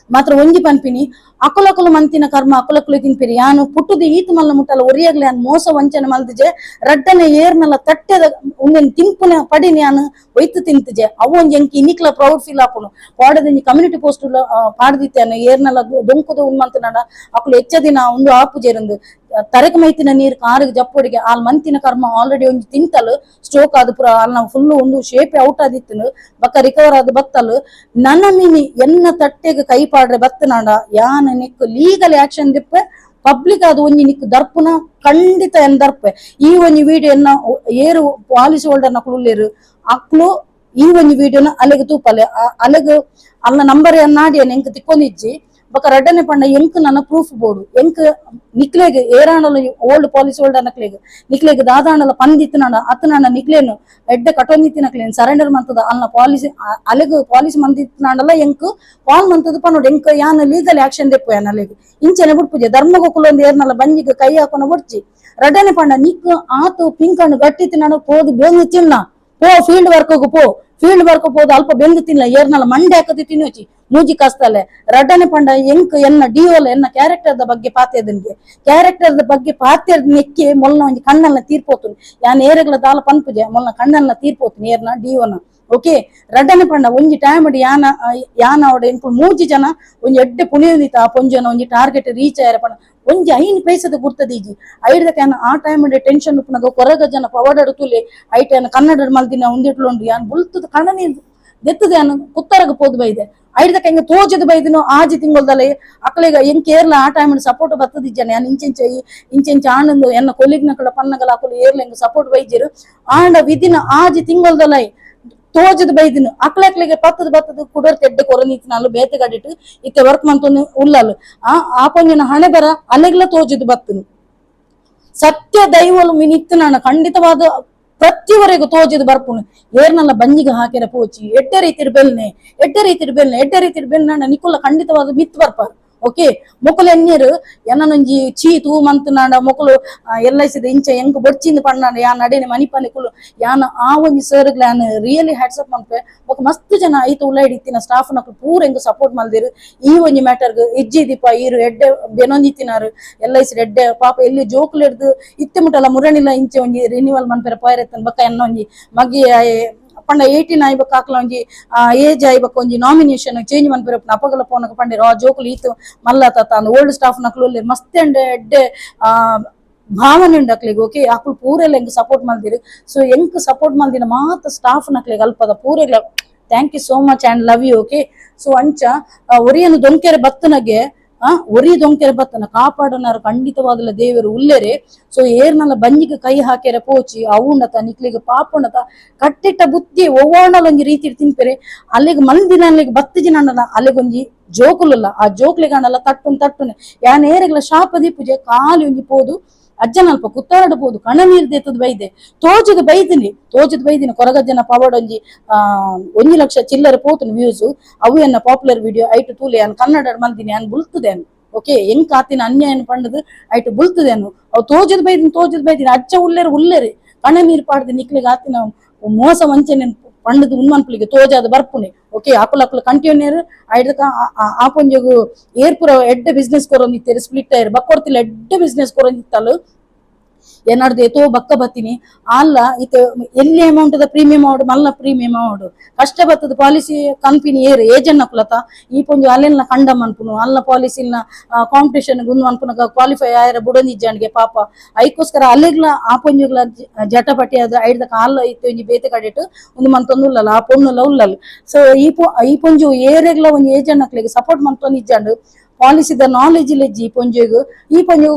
ಮಾತ್ರ ಒಂಜಿ ಪನ್ಪಿನಿ ಅಕುಲಕುಲು ಮಂತಿನ ಕರ್ಮ ಅಕುಲಕುಲು ತಿನ್ಪಿರಿ ಯಾನು ಪುಟ್ಟುದು ಈತು ಮಲ್ಲ ಮುಟ್ಟಲ್ಲ ಒರಿಯಾಗ್ಲಿ ಯಾನ್ ಮೋಸ ವಂಚನೆ ಮಲ್ದಿಜೆ ರಡ್ಡನೆ ಏರ್ನಲ್ಲ ತಟ್ಟೆದ ಒಂದೇನು ತಿಂಪುನ ಪಡಿನಿ ಯಾನು ಒಯ್ತು ತಿಂತಿಜೆ ಅವು ಒಂಜಿ ಎಂಕಿ ಇನ್ನಿಕ್ಲ ಪ್ರೌಡ್ ಫೀಲ್ ಆಪುನು ಪಾಡದಿಂಜಿ ಕಮ್ಯುನಿಟಿ ಪೋಸ್ಟ್ ಪಾಡ್ದಿತ್ತೇನು ಏರ್ನಲ್ಲ ದೊಂಕುದು ಉನ್ಮಂತನಡ ಅಕುಲು ಹೆಚ್ಚ ದಿನ ಒಂದು ಆಪುಜೆರಂದು ತರಕ ಮೈತಿನ ನೀರು ಕಾರಿಗೆ ಜಪ್ಪೊಡಿಗೆ ಆಲ್ ಮಂತಿನ ಕರ್ಮ ಆಲ್ರೆಡಿ ಒಂಜಿ ತಿಂತಲು ಸ್ಟ್ರೋಕ್ ಆದ ಪುರ ಅಲ್ಲ ಫುಲ್ ಒಂದು ಶೇಪೆ ಔಟ್ ಆದಿತ್ತು ಬಕ್ಕ ರಿಕವರ್ ಆದ ಬತ್ತಲು ನನ್ನ ಮಿನಿ ಎನ್ನ ತಟ್ಟೆಗೆ ಕೈ ಪಾಡ್ರೆ ಬತ್ತನಾಡ ಯಾನ ನಿಕ್ಕು ಲೀಗಲ್ ಆಕ್ಷನ್ ದಿಪ್ಪೆ ಪಬ್ಲಿಕ್ ಅದು ಒಂಜಿ ನಿಕ್ಕು ದರ್ಪುನ ಖಂಡಿತ ಎನ್ ದರ್ಪೆ ಈ ಒಂಜಿ ವಿಡಿಯೋ ಎನ್ನ ಏರು ಪಾಲಿಸಿ ಹೋಲ್ಡರ್ ನಕ್ಲು ಉಳ್ಳೇರು ಅಕ್ಲು ಈ ಒಂಜಿ ವಿಡಿಯೋನ ಅಲೆಗೆ ತೂಪಲೆ ಅಲೆಗೆ ಅಲ್ಲ ನಂಬರ್ ನಾಡಿ ಎಂಕ್ ತಿಕ್ಕೊಂಡಿಜ್ಜಿ ಬಕ ರಡ್ಡನೆ ಪಂಡ ಎಂಕ್ ನನ್ನ ಪ್ರೂಫ್ ಬೋರ್ಡು ಎಂಕ್ ನಿಕ್ಲೆಗೆ ಏರಾಣಲ ಓಲ್ಡ್ ಪಾಲಿಸಿ ಹೋಲ್ಡರ್ ನಿಕ್ಲೆಗೆ ದಾದಾಣಲ ಪಂದಿತ್ತಿನಾಡ ಅತ್ತನಾಡ ನಿಕ್ಲೇನು ಎಡ್ಡೆ ಕಟೊಂದಿತ್ತಿನಕ್ಲೇನು ಸರೆಂಡರ್ ಮಂತದ ಅಲ್ಲ ಪಾಲಿಸಿ ಅಲೆಗೆ ಪಾಲಿಸಿ ಮಂದಿತ್ತಿನಾಡಲ್ಲ ಎಂಕ್ ಕಾಲ್ ಮಂತದ ಪನ್ನೋಡು ಎಂಕ್ ಯಾನ ಲೀಗಲ್ ಆಕ್ಷನ್ ದೆಪ್ಪು ಯಾನ ಅಲೆಗೆ ಇಂಚೆನೆ ಬಿಡ್ಪುಜೆ ಧರ್ಮಗೋಕುಲೊಂದು ಏರ್ನಲ್ಲ ಬಂಜಿಗೆ ಕೈ ಹಾಕೋನ ಬಡ್ಚಿ ರಡ್ಡನೆ ಪಂಡ ನಿಕ್ ಆತು ಪಿಂಕಣ್ಣು ಗಟ್ಟಿತ್ತಿನಾಡ ಪೋದು ಬೇಂದು ತಿನ್ನ ಪೋ ಫೀಲ್ಡ್ ವರ್ಕ್ ಪೋದು ಅಲ್ಪ ಬೆಂದು ತಿನ್ನ ಏರ್ನಲ್ಲ ಮಂಡೆ ಹಾಕತಿ ತಿನ್ನೋಚಿ ಮೂಜಿ ಕಸ್ತಲೆ ರಡ್ಡನೆ ಪಂಡ ಎಂಕ್ ಎನ್ನ ಡಿಯೋಲ ಎನ್ನ ಕ್ಯಾರೆಕ್ಟರ್ ಬಗ್ಗೆ ಪಾತ್ಯದನ್ಗೆ ಕ್ಯಾರೆಕ್ಟರ್ ಬಗ್ಗೆ ಪಾತ್ಯದ ನೆಕ್ಕಿ ಮೊಲ್ನ ಒಂಜಿ ಕಣ್ಣಲ್ನ ತೀರ್ಪೋತು ಯಾನ್ ಏರೆಗ್ಲ ದಾಲ ಪನ್ಪುಜೆ ಮೊಲ್ನ ಕಣ್ಣಲ್ನ ತೀರ್ಪೋತು ಏರ್ನ ಡಿಯೋನ ಓಕೆ ರಡ್ಡನೆ ಪಂಡ ಒಂಜಿ ಟೈಮ್ ಯಾನ ಅವಡ ಎಂಕು ಮೂಜಿ ಜನ ಒಂಜಿ ಎಡ್ಡೆ ಪುಣಿಯದಿತ್ತ ಆ ಪೊಂಜನ ಒಂಜಿ ಟಾರ್ಗೆಟ್ ರೀಚ್ ಆಯ್ರ ಪಂಡ ಒಂಜಿ ಐನ್ ಪೈಸದ ಗುರ್ತದೀಜಿ ಐದಕ್ಕೆ ಆ ಟೈಮ್ ಟೆನ್ಷನ್ ಉಪ್ಪುನಗ ಕೊರಗ ಜನ ಪವಡಡು ತುಲೆ ಐಟೇನ ಕನ್ನಡ ಮಲ್ದಿನ ಒಂದಿಟ್ಲುಂಡು ಯಾನ್ ಬುಲ್ತದ ಕಣ್ಣನಿ ದೆತ್ತದ ಯಾನು ಕುತ್ತರಗ ಪೋದು ಬೈದೆ ಐದಕ್ಕೆ ಹೆಂಗೆ ತೋಜದ ಬೈದಿನೋ ಆಜಿ ತಿಂಗೊಲ್ದಲ್ಲ ಅಕ್ಕಳಿಗ ಹೆಂಗ್ ಕೇರ್ಲ ಆ ಟೈಮ್ ಸಪೋರ್ಟ್ ಬರ್ತದಿಜ್ಜಾನೆ ಯಾನ್ ಇಂಚೆಂಚ ಆನಂದು ಎನ್ನ ಕೊಲ್ಲಿಗ್ನ ಕಡೆ ಪನ್ನಗಲ ಹಾಕಲು ಏರ್ಲ ಹೆಂಗ್ ಸಪೋರ್ಟ್ ಬೈಜಿರು ಆಂಡ ವಿದಿನ ಆಜಿ ತಿಂಗೊಲ್ದಲ್ಲ ತೋಜದ ಬೈದಿನ ಅಕ್ಲೆಕ್ಲೆಗೆ ಬತ್ತದ ಕುಡರ್ ತೆಡ್ಡೆ ಕೊರನಿತ್ತಿನಾಲು ಬೇತೆ ಕಡಿಟ್ಟು ಇತ್ತೆ ವರ್ಕ್ ಮಂತೊಂದು ಉಳ್ಳಾಲು ಆಪೊಂಜಿನ ಹಣೆ ಬರ ಅಲೆಗ್ಲ ತೋಜದು ಬತ್ತನು ಸತ್ಯ ದೈವಲು ಮಿನಿತ್ತನ ಖಂಡಿತವಾದ ಪ್ರತಿವರೆಗೂ ತೋಜದು ಬರ್ಪುನು ಏರ್ನಲ್ಲ ಬಂಜಿಗೆ ಹಾಕಿರ ಪೋಚಿ ಎಡ್ಡೆ ರೀತಿರ್ ಬೆಲ್ನೆ ನಿಕುಲ್ಲ ಖಂಡಿತವಾದ ಮಿತ್ ಬರ್ಪಾರು ಓಕೆ ಮೊಕಲು ಎಣ್ಣೀರು ಎನ್ನೊಂಜಿ ಚೀತು ಮಂತ್ ನಾಡ ಮೊಕಲು LIC ಇಂಚ ಎಂಕ್ ಬೊಡ್ಚಿಂದ ಪಣ್ಣಾಡ ಯಾನ್ ಅಡೇನೆ ಮನಿಪನೆ ಕುಲು ಯಾನ್ ಆ ಒಂಜಿ ಸರ್ಗ್ಲ ಯಾನ್ ರಿಯಲಿ ಹ್ಯಾಟ್ಸಪ್ ಮನ್ಪೆ ಬೊಕ ಮಸ್ತ್ ಜನ ಐತ ಉಳ್ಳಾಯ್ಡ್ ಇತ್ತಿನ ಸ್ಟಾಫ್ ನಕ್ಲು ಪೂರ ಎಂಕ್ ಸಪೋರ್ಟ್ ಮಲ್ದೆರು ಈ ಒಂಜಿ ಮ್ಯಾಟರ್ಗ್ ಎಜ್ಜಿ ದೀಪ ಈರು ಎಡ್ಡೆ ಬೆನೊಂದಿತ್ತಿನಾರು LIC ಎಡ್ಡೆ ಪಾಪ ಎಲ್ಲಿ ಜೋಕ್ಲು ಹಿಡ್ದು ಇತ್ತೆ ಮುಟ್ಟಲ್ಲ ಮುರಣಿಲ ಇಂಚೆ ಒಂಜಿ ರಿನ್ಯೂವಲ್ ಮನ್ಪೆರ ಪಾಯ್ರೆತ್ತನ್ ಬೊಕ ಎನ್ನ ಒಂಜಿ ಮಗಿ ಪಂಡ 18 ಆಯ್ಬಕ್ ಹಾಕ್ಲ ಒಂಜಿ ಏಜ್ ಆಯ್ಬಕ್ ಒಂಜಿ ನಾಮಿನೇಷನ್ ಚೇಂಜ್ ಮನ್ಪೆರ ಅಪಗಲ ಪೋನಕ ಪಂಡಿರ ಆ ಜೋಕುಲು ಈತು ಮಲ್ಲ ತಾತ ಅಂದ್ ಓಲ್ಡ್ ಸ್ಟಾಫ್ ನಕ್ಲು ಮಸ್ತ್ ಎಡ್ಡೆ ಭಾವನೆ ಉಂಡು ಅಕ್ಲಿಗೆ ಓಕೆ ಅಕ್ಲು ಪೂರೆಲ್ಲ ಎಂಕ್ ಸಪೋರ್ಟ್ ಮಲ್ದಿರು ಸೊ ಎಂಕ್ ಸಪೋರ್ಟ್ ಮಲ್ದಿನ ಮಾತ ಸ್ಟಾಫ್ ನಕ್ಲಿಗೆ ಅಲ್ಪದ ಪೂರೆಲ್ಲ thank you so much and love you okay so ಅಂಚ ಒರಿಯನ್ನು ದೊಂಕೆರೆ ಬತ್ತನಗೆ ಒರಿ ದೊಂಕೆರೆ ಬತ್ತನ ಕಾಪಾಡನಾರು ಖಂಡಿತವಾದಲ್ಲ ದೇವರು ಉಲ್ಲೆರೆ ಸೊ ಏರ್ನಲ್ಲ ಬಂಜಿಗೆ ಕೈ ಹಾಕ್ಯಾರ ಪೋಚಿ ಅವುಂಡತ ನಿಕ್ಲಿಗೆ ಪಾಪುಂಡತ ಕಟ್ಟಿಟ್ಟ ಬುತ್ತಿ ಒವ್ವಾಣಲೊಂಜಿ ರೀತಿ ತಿನ್ಪೆರೆ ಅಲ್ಲಿಗೆ ಮಲ್ದಿನ ಅಲ್ಲಿಗೆ ಬತ್ತು ಜಿನ ಅಲ್ಲಿಗೊಂಜಿ ಜೋಕುಲಲ್ಲ ಆ ಜೋಕ್ಲಿಗೆ ಅಣ್ಣಲ್ಲ ತಟ್ಟುನೆ ಯಾನ್ ಏರೆಗ್ಲ ಶಾಪ ದೀಪುಜೆ ಕಾಲಿ ಒಂಜಿ ಪೋದು ಅಜ್ಜನಲ್ಪ ಕುತ್ತಾಡಬಹುದು ಕಣ ನೀರ್ ದೇತದ ಬೈದೆ ತೋಜದ ಬೈದಿನ ಕೊರಗಜ್ಜನ ಪವಾಡ್ ಒಂಜಿ ಲಕ್ಷ ಚಿಲ್ಲರೆ ಪೋತುನು ವ್ಯೂಸ್ ಅವು ಎನ್ನ ಪಾಪ್ಯುಲರ್ ವಿಡಿಯೋ ಐಟು ತೂಲೆ ಅನ್ ಕನ್ನಡ ಮಲ್ದಿನಿ ಅನ್ ಬುಲ್ತದೇನು ಓಕೆ ಎಂಕ್ ಆತಿನ ಅನ್ಯಾಯನ ಪಂಡದು ಐಟು ಬುಲ್ತದೇನು ಅವು ತೋಜದ ಬೈದಿನ ಅಜ್ಜ ಉಲ್ಲೆರೆ ಕಣ ನೀರ್ ಪಾಡ್ದು ನಿಕ್ಲಿಗೆ ಆತಿನ ಮೋಸ ವಂಚನೆ ಪಂಡದು ಉನ್ಮನ್ಪುಲಿಗೆ ತೋಜಾದ ಬರ್ಪುನೆ ಓಕೆ ಅಕುಲು ಕಂಟಿನ್ಯೂರ್ ಐಡ್ದಕ ಆಪೊಂಜಗು ಏರ್ಪುರ ಎಡ್ಡೆ ಬಿಸ್ನೆಸ್ ಕೊರೊಂದಿತ್ತೇರು ಸ್ಪ್ಲಿಟ್ ಆಯ್ರು ಬಕ್ಕೊಡ್ತಿಲ್ಲ ಎಡ್ಡೆ ಬಿಸ್ನೆಸ್ ಕೊರೊಂದಿತ್ತಲು ಏನಾಡ್ದು ಎತ್ತೋ ಬಕ್ಕ ಬತ್ತೀನಿ ಅಲ್ಲ ಇತ್ತೆ ಎಲ್ಲಿ ಅಮೌಂಟ್ ದ ಪ್ರೀಮಿಯಂ ಅವಡು ಮಲ್ಲ ಪ್ರೀಮಿಯಂ ಅವಡು ಕಷ್ಟ ಬತ್ತದ ಪಾಲಿಸಿ ಕಂಪನಿ ಏರು ಏಜೆಂಟ್ ನಕ್ಲತ ಈ ಪೊಂಜು ಅಲ್ಲೆಲ್ಲ ಕಂಡಮ್ ಅನ್ಪುನು ಅಲ್ಲ ಪಾಲಿಸಿನ ಕಾಂಪಿಟೇಷನ್ ಗುಂದು ಅನ್ಪುನಗ ಕ್ವಾಲಿಫೈ ಆಯ್ರ ಬುಡನಿಜ್ಜಾನ್ಗೆ ಪಾಪ ಐಕೋಸ್ಕರ ಅಲ್ಲಿಗ್ಲ ಆ ಪೊಂಜುಗ್ಲ ಜಟಪಟಿ ಅದ ಐಡ್ದಕ ಅಲ್ಲ ಇತ್ತು ಒಂಜಿ ಬೇತೆ ಕಡೆಟ್ ಒಂದು ಮಂತೊಂದು ಉಲ್ಲಲ್ಲ ಆ ಪೊಣ್ಣುಲ ಉಲ್ಲಲ್ ಸೊ ಈ ಪೊಂಜು ಏರೆಗ್ಲ ಒಂಜಿ ಏಜೆಂಟ್ ನಕ್ಲಿಗೆ ಸಪೋರ್ಟ್ ಮಂತೊಂದಿಜ್ಜಾಂಡು ಪಾಲಿಸಿದ ನಾಲೆಜ್ ಲೆಜ್ಜಿ ಈ ಪೊಂಜೆಗು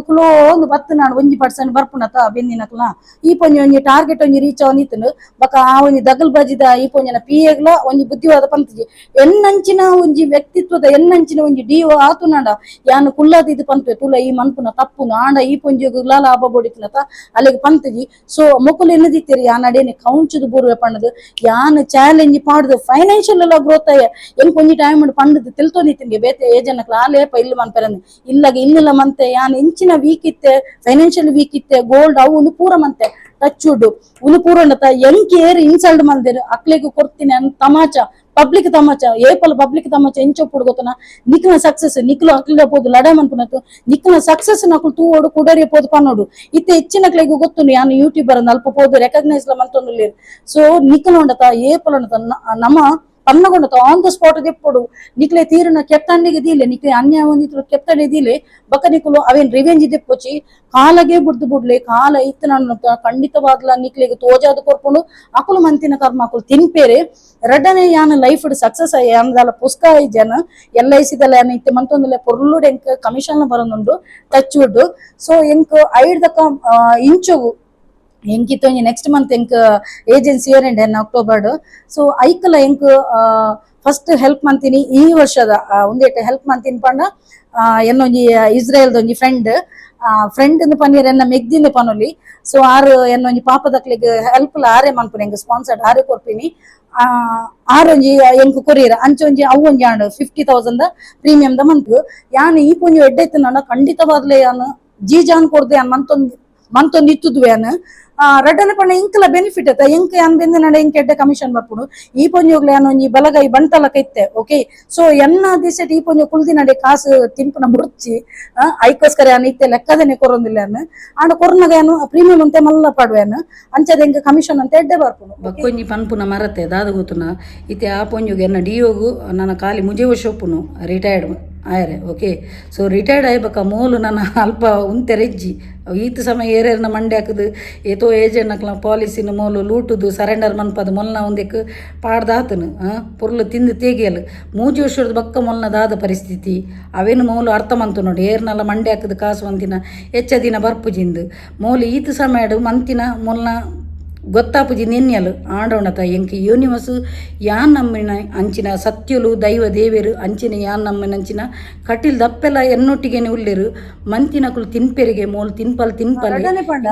ಕ್ಲೋ ಒಂದು 10 ನಾಡು 1% ಬರ್ಪುನತ ಬೆನ್ನಿನಕ್ಲ ಈ ಪೊಂಜೆ ಒಂಜಿ ಟಾರ್ಗೆಟ್ ಒಂಜಿ ರೀಚ್ ಅವನಿತ್ತನು ಬಕ ಆ ಒಂಜಿ ದಗಲ್ ಬಜಿದ ಈ ಪೊಂಜನ ಪಿಎಗ್ಲ ಒಂಜಿ ಬುದ್ಧಿವಾದ ಪಂತಜಿ ಎನ್ನಂಚಿನ ಒಂಜಿ ವ್ಯಕ್ತಿತ್ವದ ಎನ್ನಂಚಿನ ಒಂಜಿ ಡಿಒ ಆತು ನಾಡ ಯಾನು ಕುಲ್ಲದ ಇದು ಪಂಪೆ ತುಲ ಈ ಮನ್ಪುನ ತಪ್ಪುನ ಆಂಡ ಈ ಪೊಂಜೆಗು ಲಾಭ ಬೋಡಿತಿನತ ಅಲ್ಲಿಗೆ ಪಂತಜಿ ಸೊ ಮೊಕುಲು ಎನ್ನದಿತ್ತೇರಿ ಯಾನ್ ಅಡೇನೆ ಕೌಂಚುದು ಬೂರ್ವೆ ಪಂಡದು ಯಾನ್ ಚಾಲೆಂಜ್ ಪಾಡ್ದು ಫೈನಾನ್ಷಿಯಲ್ ಎಲ್ಲ ಗ್ರೋತ್ ಆಯ ಎಂಕ್ ಒಂಜಿ ಟೈಮ್ ಪಂಡದು ತಿಳ್ತೊಂದಿತ್ತಿನ್ಗೆ ಬೇತೆ ಏಜನಕ್ಲ ಆಲೆ ಇಲ್ಲ ಮನ್ಪೆರನ್ ಇಲ್ಲ ಮಂತೆ ಯಾನ್ ಇಂಚಿನ ವೀಕ್ ಇತ್ತೆ ಫೈನಾನ್ಷಿಯಲ್ ವೀಕ್ ಇತ್ತೆ ಗೋಲ್ಡ್ ಅವು ಒಂದು ಪೂರ ಮಂತೆ ಟಚ್ ಉಡ್ ಉನು ಪೂರ ಎಂಕ್ ಏರ್ ಇನ್ಸಲ್ಟ್ ಮಲ್ದೇರು ಅಕ್ಲೆಗೂ ಕೊಡ್ತೀನಿ ಅನ್ ತಮಾಚ ಪಬ್ಲಿಕ್ ತಮಾಚ ಏಪಲ್ ಪಬ್ಲಿಕ್ ತಮಾಚ ಎಂಚೊಪ್ಪುಡು ಗೊತ್ತನ ನಿಕ್ನ ಸಕ್ಸಸ್ ನಿಕ್ಲು ಅಕ್ಲಿಡ ಪೋದು ಲಡ ಮನ್ಪುನತ್ತು ನಿಕ್ನ ಸಕ್ಸಸ್ ನಕ್ಲು ತೂವೋಡು ಕುಡರಿ ಪೋದು ಪನ್ನೋಡು ಇತ್ತೆ ಹೆಚ್ಚಿನಕ್ಲೆಗೂ ಗೊತ್ತು ಯಾನು ಯೂಟ್ಯೂಬರ್ ಅಂದ್ ಅಲ್ಪ ಪೋದು ರೆಕಗ್ನೈಸ್ ಮಂತೊಂದು ಸೊ ನಿಕ್ಲ ಉಂಡತ ಏಪಲ್ ಉಂಡತ ನಮ್ಮ ಪನ್ನಗೊಂಡತ ಆನ್ ದ ಸ್ಪಾಟ್ ದೆಪ್ಪೊಡು ನಿಕ್ಲೆ ತೀರನ ಕೆತ್ತಂಡಿಗೆ ದೀಲೆ ನಿಕ್ಲೆ ಅನ್ಯಾಯ ಹೊಂದಿದ್ರು ಕೆತ್ತಂಡೆ ದೀಲೆ ಬಕ ನಿಕ್ಲು ಅವೇನ್ ರಿವೆಂಜ್ ದೆಪ್ಪೊಚ್ಚಿ ಕಾಲಗೆ ಬಿಡ್ಲೆ ಕಾಲ ಇತ್ತು ನಾನು ಖಂಡಿತವಾಗ್ಲ ನಿಕ್ಲೆಗೆ ತೋಜಾದ ಕೊರ್ಕೊಂಡು ಅಕುಲು ಮಂತಿನ ಕರ್ಮ ಅಕುಲು ತಿನ್ಪೇರೆ ರೆಡ್ಡನೆ ಯಾನ ಲೈಫ್ ಸಕ್ಸಸ್ ಯಾನದಲ್ಲ ಪುಸ್ಕ ಜನ LIC ದಲ್ಲ ಯಾನ ಇತ್ತೆ ಮಂತೊಂದುಲೆ ಪೊರ್ಲುಡ್ ಎಂಕ್ ಕಮಿಷನ್ ಬರೋದುಂಡು ಟಚ್ ವುಡ್ ಸೊ ಎಂಕ್ ಐಡ್ದಕ ಇಂಚುಗು ಎಂಕಿತ್ತು ನೆಕ್ಸ್ಟ್ ಮಂತ್ ಎಂಕ್ agency year end October so ಐಕಲ ಎಂಕ್ ಫಸ್ಟ್ ಹೆಲ್ಪ್ ಮಂತೀನಿ ಈ ವರ್ಷದ ಒಂದೇಟ ಹೆಲ್ಪ್ ಮಂತೀನಿ ಪಂಡ ಎನ್ನೊಂಜಿ ಇಸ್ರೇಲ್ದ ಒಂಜಿ ಫ್ರೆಂಡ್ ಪನ್ನೀರ್ ಎನ್ನ ಮೆಗ್ದಿನ ಪನೊಲಿ ಸೊ ಆರು ಎನ್ನೊಂಜಿ ಪಾಪದಕ್ಲಿಗೆ ಹೆಲ್ಪ್ ಆರೆ ಮನ್ಪುನ ಎಂಕ್ ಸ್ಪಾನ್ಸರ್ಡ್ ಆರೆ ಕೊರ್ಪಿನಿ ಆರೊಂಜಿ ಎಂಕ್ ಕೊರಿಯರ್ ಅಂಚೊಂಜಿ ಅವು ಒಂಜಿ ಆಂಡ್ 50,000 ಪ್ರೀಮಿಯಂ ದ ಮಂತ್ ಯಾನ್ ಈ ಪೊಂಜಿ ಎಡ್ಡೆತ್ತು ನಾನು ಖಂಡಿತವಾದ್ಲೆ ಯಾನು ಜೀಜಾನ್ ಕೊರ್ದೆ ಯಾನ್ ಮಂತೊಂದು ಇತ್ತುದ್ವೆ ಯಾನ್ ರಡ್ಡನ ಪಂಡ ಇಂಕಲ ಬೆನಿಫಿಟ್ ಅತ್ತ ಎಂಕ್ ಯಾನ್ ಬೆಂದ ನಡ ಎಂಕ್ ಎಡ್ಡೆ ಕಮಿಷನ್ ಬರ್ಪುಡು ಈ ಪೊಂಜೋಗ್ಲ ಯಾನ್ ಒಂಜಿ ಬಲಗೈ ಬಂಟಲಕ ಇತ್ತೆ ಓಕೆ ಸೊ ಎನ್ನ ದಿಸೆಟ್ ಈ ಪೊಂಜ ಕುಲ್ದಿ ನಡೆ ಕಾಸು ತಿನ್ಪುನ ಮುರ್ಚಿ ಐಕೋಸ್ಕರ ಯಾನ್ ಇತ್ತೆ ಲೆಕ್ಕದನೆ ಕೊರೊಂದಿಲ್ಲ ಯಾನ್ ಆಂಡ ಕೊರ್ನಗ ಯಾನು ಪ್ರೀಮಿಯಂ ಅಂತೆ ಮಲ್ಲ ಪಾಡುವ ಯಾನ್ ಅಂಚದ ಎಂಕ್ ಕಮಿಷನ್ ಅಂತ ಎಡ್ಡೆ ಬರ್ಪುಡು ಬಕ್ಕೊಂಜಿ ಪನ್ಪುನ ಮರತೆ ದಾದ ಗೊತ್ತುನ ಇತ್ತೆ ಆ ಪೊಂಜೋಗು ಎನ್ನ ಡಿಯೋಗು ನನ್ನ ಕಾಲಿ ಮುಜೆ ವರ್ಷಪ್ಪುನು ರಿಟೈರ್ಡ್ ಆಯ್ರೆ ಓಕೆ ಸೊ ರಿಟೈರ್ಡ್ ಆಯ್ಬೇಕ ಮೂಲು ನನ್ನ ಅಲ್ಪ ಉಂತೆರೆಜ್ಜಿ ಈತ ಸಮಯ ಏರೇರ್ನ ಮಂಡೆ ಹಾಕದು ಏತೋ ಏಜೆಂಟ್ನಕ್ಲ ಪಾಲಿಸಿನ ಮೂಲು ಲೂಟುದು ಸರೆಂಡರ್ ಮನ್ಪದು ಮೊಲ್ನ ಒಂದಕ್ಕೆ ಪಾಡ್ದಾತನು ಪುರ್ಲು ತಿಂದು ತೇಗಿಯಲು ಮೂಜಿ ವರ್ಷದ ಬಕ್ಕ ಮೊಲ್ನದಾದ ಪರಿಸ್ಥಿತಿ ಅವೇನು ಮೂಲು ಅರ್ಥ ಮಂತು ನೋಡಿ ಏರ್ನೆಲ್ಲ ಮಂಡೆ ಹಾಕದು ಕಾಸು ಮಂತಿನ ಹೆಚ್ಚ ದಿನ ಬರ್ಪುಜಿಂದು ಮೂಲು ಈತ ಸಮಯ ಮಂತಿನ ಮೊಲ್ನ ಗೊತ್ತಾಪುಜಿ ನೆನ್ಯಲು ಆಡೋಣತ ಎಂಕ್ ಯೂನಿವರ್ಸ್ ಯಾನ್ ನಮ್ಮಿನ ಅಂಚಿನ ಸತ್ಯುಲು ದೈವ ದೇವೆರು ಅಂಚಿನ ಯಾನ್ ನಮ್ಮಿನ ಅಂಚಿನ ಕಟಿಲ್ ದಪ್ಪೆಲ್ಲ ಎನ್ನೊಟ್ಟಿಗೆನೆ ಉಳ್ಳೆರು ಮಂತಿನಕುಲು ತಿನ್ಪೆರಿಗೆ ಮೋಲ್ ತಿನ್ಪಲ್ ತಿನ್ಪಲ್ ಪಂಡ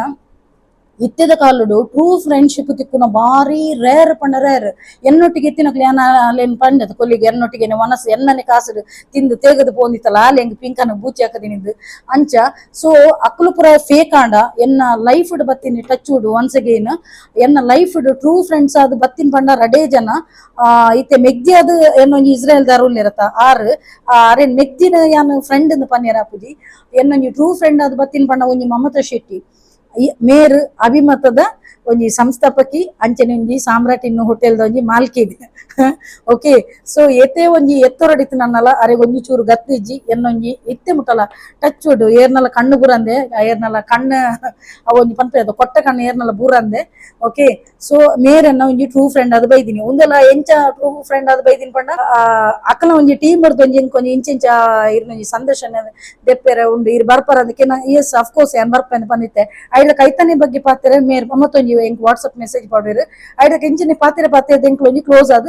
ಇತ್ತೆದ ಕಾಲುಡು ಟ್ರೂ ಫ್ರೆಂಡ್ಶಿಪ್ ತಿಕ್ಕುನ ಬಾರಿ ರೇರ್ ಪಂಡ ರೇರ್ ಎನ್ನೊಟ್ಟಿಗೆ ಎತ್ತಿನಕ್ಲೆ ಅಲ್ಲೇನು ಪಂಡದ ಕೊಲ್ಲಿಗೆ ಎನ್ನೊಟ್ಟಿಗೆ ಮನಸ್ಸು ಎನ್ನನೆ ಕಾಸು ತಿಂದು ತೆಗೆದು ಪೋಂದಿತ್ತಲ್ಲ ಅಲ್ಲಿ ಹೆಂಗ್ ಪಿಂಕನ ಬೂಚಿ ಹಾಕದಿನಿದ್ದು ಅಂಚ ಸೊ ಅಕ್ಲು ಪುರ ಫೇಕ್ ಆಂಡ ಎನ್ನ ಲೈಫ್ ಬತ್ತಿನಿ ಟಚ್ ಉಡು ಒನ್ಸ್ ಅಗೇನ್ ಎನ್ನ ಲೈಫ್ ಟ್ರೂ ಫ್ರೆಂಡ್ಸ್ ಅದು ಬತ್ತಿನ ಪಂಡ ರಡೇ ಜನ ಇತ್ತೆ ಮೆಗ್ದಿ ಅದು ಏನೊಂಜಿ ಇಸ್ರೇಲ್ ದಾರುಲ್ಲಿರತ್ತ ಅರೇನ್ ಮೆಗ್ದಿನ ಯಾನು ಫ್ರೆಂಡ್ ಪನ್ಯರ ಅಪ್ಪುಜಿ ಎನ್ನೊಂಜಿ ಟ್ರೂ ಫ್ರೆಂಡ್ ಅದು ಬತ್ತಿನ ಪಂಡ ಒಂಜಿ ಮಮತಾ ಶೆಟ್ಟಿ ಮೇರ್ ಅಭಿಮತದ ಒಂಜಿ ಸಂಸ್ಥಾಪಕಿ ಅಂಚನೆ ಒಂಜಿ ಸಾಮ್ರಾಟ್ ಇನ್ನು ಹೋಟೆಲ್ದ ಒಂಜಿ ಮಾಲ್ಕಿದ್ ಓಕೆ ಸೊ ಏತೆ ಒಂಜಿ ಎತ್ತೊರಡಿತ್ತು ನನ್ನಲ ಅರೆಗ್ ಒಂಜಿ ಚೂರು ಗತ್ತಿಜ್ಜಿ ಎನ್ನೊಂಜಿ ಇತ್ತೆ ಮುಟ್ಟಲ ಟಚ್ ಉಡ್ ಏರ್ನಲ ಕಣ್ಣು ಬೂರಂದೆ ಏರ್ನಲ ಕಣ್ಣು ಒಂಜಿ ಪಂಪೆದ ಕೊಟ್ಟ ಕಣ್ಣು ಏರ್ನಲ ಬೂರಂದೆ ಓಕೆ ಸೊ ಮೇರೆನ್ನ ಒಂಜಿ ಟ್ರೂ ಫ್ರೆಂಡ್ ಅದು ಬೈದಿನಿ ಒಂದೆಲ್ಲ ಎಂಚ ಟ್ರೂ ಫ್ರೆಂಡ್ ಅದು ಬೈದಿನಿ ಪಂಡ ಅಕ್ಕನ ಒಂಜಿ ಟೀಮ್ ಬರ್ದು ಒಂಜಿ ಕೊಂಚ ಇಂಚ ಇರ್ನೊಂಜಿ ಸಂದರ್ಶನ ದೆಪ್ಪೆರೆ ಉಂಡು ಇರ್ ಬರ್ಪರ ಅದಕ್ಕೆ ಎಸ್ ಅಫ್ಕೋರ್ಸ್ ಏನ್ ಬರ್ಪೆಂದು ಬಂದಿತ್ತೆ ಐಡ ಕೈತನಿ ಬಗ್ಗೆ ಪಾತ್ರೆ ಮೇರ್ ಮಮ್ಮತ್ತೊಂಜಿ ಎಂಕ್ ವಾಟ್ಸಪ್ ಮೆಸೇಜ್ ಪಾಡಿರು ಐಡಕ್ಕೆ ಎಂಚಿನ ಪಾತ್ರೆ ಎಂಕ್ ಒಂಜಿ ಕ್ಲೋಸ್ ಆದ್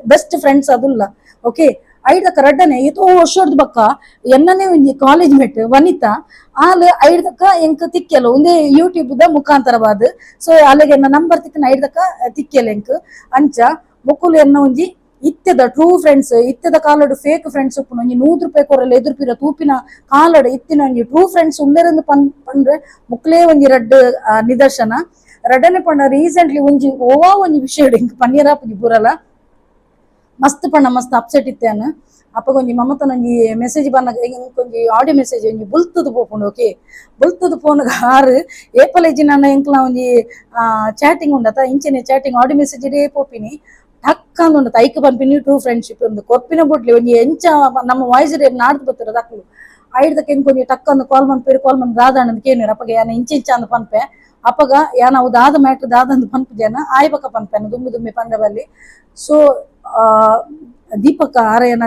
ಬೆಸ್ಟ್ ಫ್ರೆಂಡ್ಸ್ ಅದುಲ್ಲ ಓಕೆ ಐದಕ್ಕ ರಡ್ಡನೆ ಏತೋ ವರ್ಷದ ಬಕ್ಕ ಎನ್ನನೇ ಒಂಜಿ ಕಾಲೇಜ್ ಮೇಟ್ ವನಿತಾ ಆಲ್ ಐದಕ್ಕ ಎಂಕ್ ತಿಕ್ಕೆಲ್ಲ ಒಂದೇ ಯೂಟ್ಯೂಬ್ ದ ಮುಖಾಂತರವಾದ ಸೊ ಅಲ್ಲಿಗೆ ಎನ್ನ ನಂಬರ್ ತಿಕ್ಕನ ಐದಕ್ಕ ತಿಕ್ಕೆಲ್ಲ ಎಂಕ್ ಅಂಚ ಮುಕ್ಕುಲು ಎನ್ನ ಒಂಜಿ ಇತ್ತೆದ ಟ್ರೂ ಫ್ರೆಂಡ್ಸ್ ಇತ್ತೆದ ಕಾಲಡು ಫೇಕ್ ಫ್ರೆಂಡ್ಸ್ ಉಪ್ಪುನ ಒಂಜಿ ₹100 ಕೊರಲ್ಲ ಎದುರ್ಪಿರ ತೂಪಿನ ಕಾಲಡು ಇತ್ತಿನ ಒಂಜಿ ಟ್ರೂ ಫ್ರೆಂಡ್ಸ್ ಉಂಡೆರಂದು ಪಂಡ್ರೆ ಮುಕ್ಲೇ ಒಂಜಿ ರಡ್ಡ್ ನಿದರ್ಶನ ರಡ್ಡನೆ ಪಂಡ ರೀಸೆಂಟ್ಲಿ ಒಂಜಿ ಓವಾ ಒಂಜಿ ವಿಷಯ ಇಂಕ್ ಪನ್ಯರಾಪುಜಿ ಪೂರಲ ಮಸ್ತ್ ಪಂಡ ಮಸ್ತ್ ಅಪ್ಸೆಟ್ ಇತ್ತೇನು ಅಪ್ಪ ಒಂಜಿ ಮಮತನ ಒಂಜಿ ಮೆಸೇಜ್ ಬಂದಾಗ ಒಂಜಿ ಆಡಿಯೋ ಮೆಸೇಜ್ ಒಂಜಿ ಬುಲ್ತದು ಪೋಪುಂಡು ಓಕೆ ಬುಲ್ತದು ಪೋನಾಗ ಆರು ಏಪಲೇಜಿ ನನ್ನ ಎಂಕ್ಲ ಒಂಜಿ ಚಾಟಿಂಗ್ ಉಂಡತ ಇಂಚಿನ ಚಾಟಿಂಗ್ ಆಡಿಯೋ ಮೆಸೇಜ್ ಡೇ ಪೋಪಿನಿ ಟಕ್ ಅಂದ್ ಐಕ್ ಪಂಪಿನಿ ಟ್ರೂ ಫ್ರೆಂಡ್ಶಿಪ್ ಒಂದು ಕೊರ್ಪಿನ ಬುಡ್ಲಿ ಒಂಜಿ ಎಂಚ ನಮ್ಮ ವಾಯ್ಸ್ ನಾಡ್ದು ಬತ್ತಿರೋದು ಅಕ್ಲು ಐಡ್ದಕ್ಕೆ ಎಂಕ್ ಒಂಜಿ ಟಕ್ ಅಂದ್ ಕಾಲ್ ಮಂದ್ ದಾದಾಂಡ್ ಕೇನಿರ ಅಪ್ಪಗೆ ಯಾನ ಇಂಚ ಅಂದ್ ಪಂಪೆ ಅಪ್ಪಗ ಯಾನ ಅವು ದಾದ ಮ್ಯಾಟ್ರ್ ದಾದಂದು ಪಂಪು ಜನ ಆಯ್ಬಕ ಪಂಪೆನ ದುಮ್ಮಿ ಪಂಡವಲ್ಲಿ ಸೊ ದೀಪಕ ಆರಯನ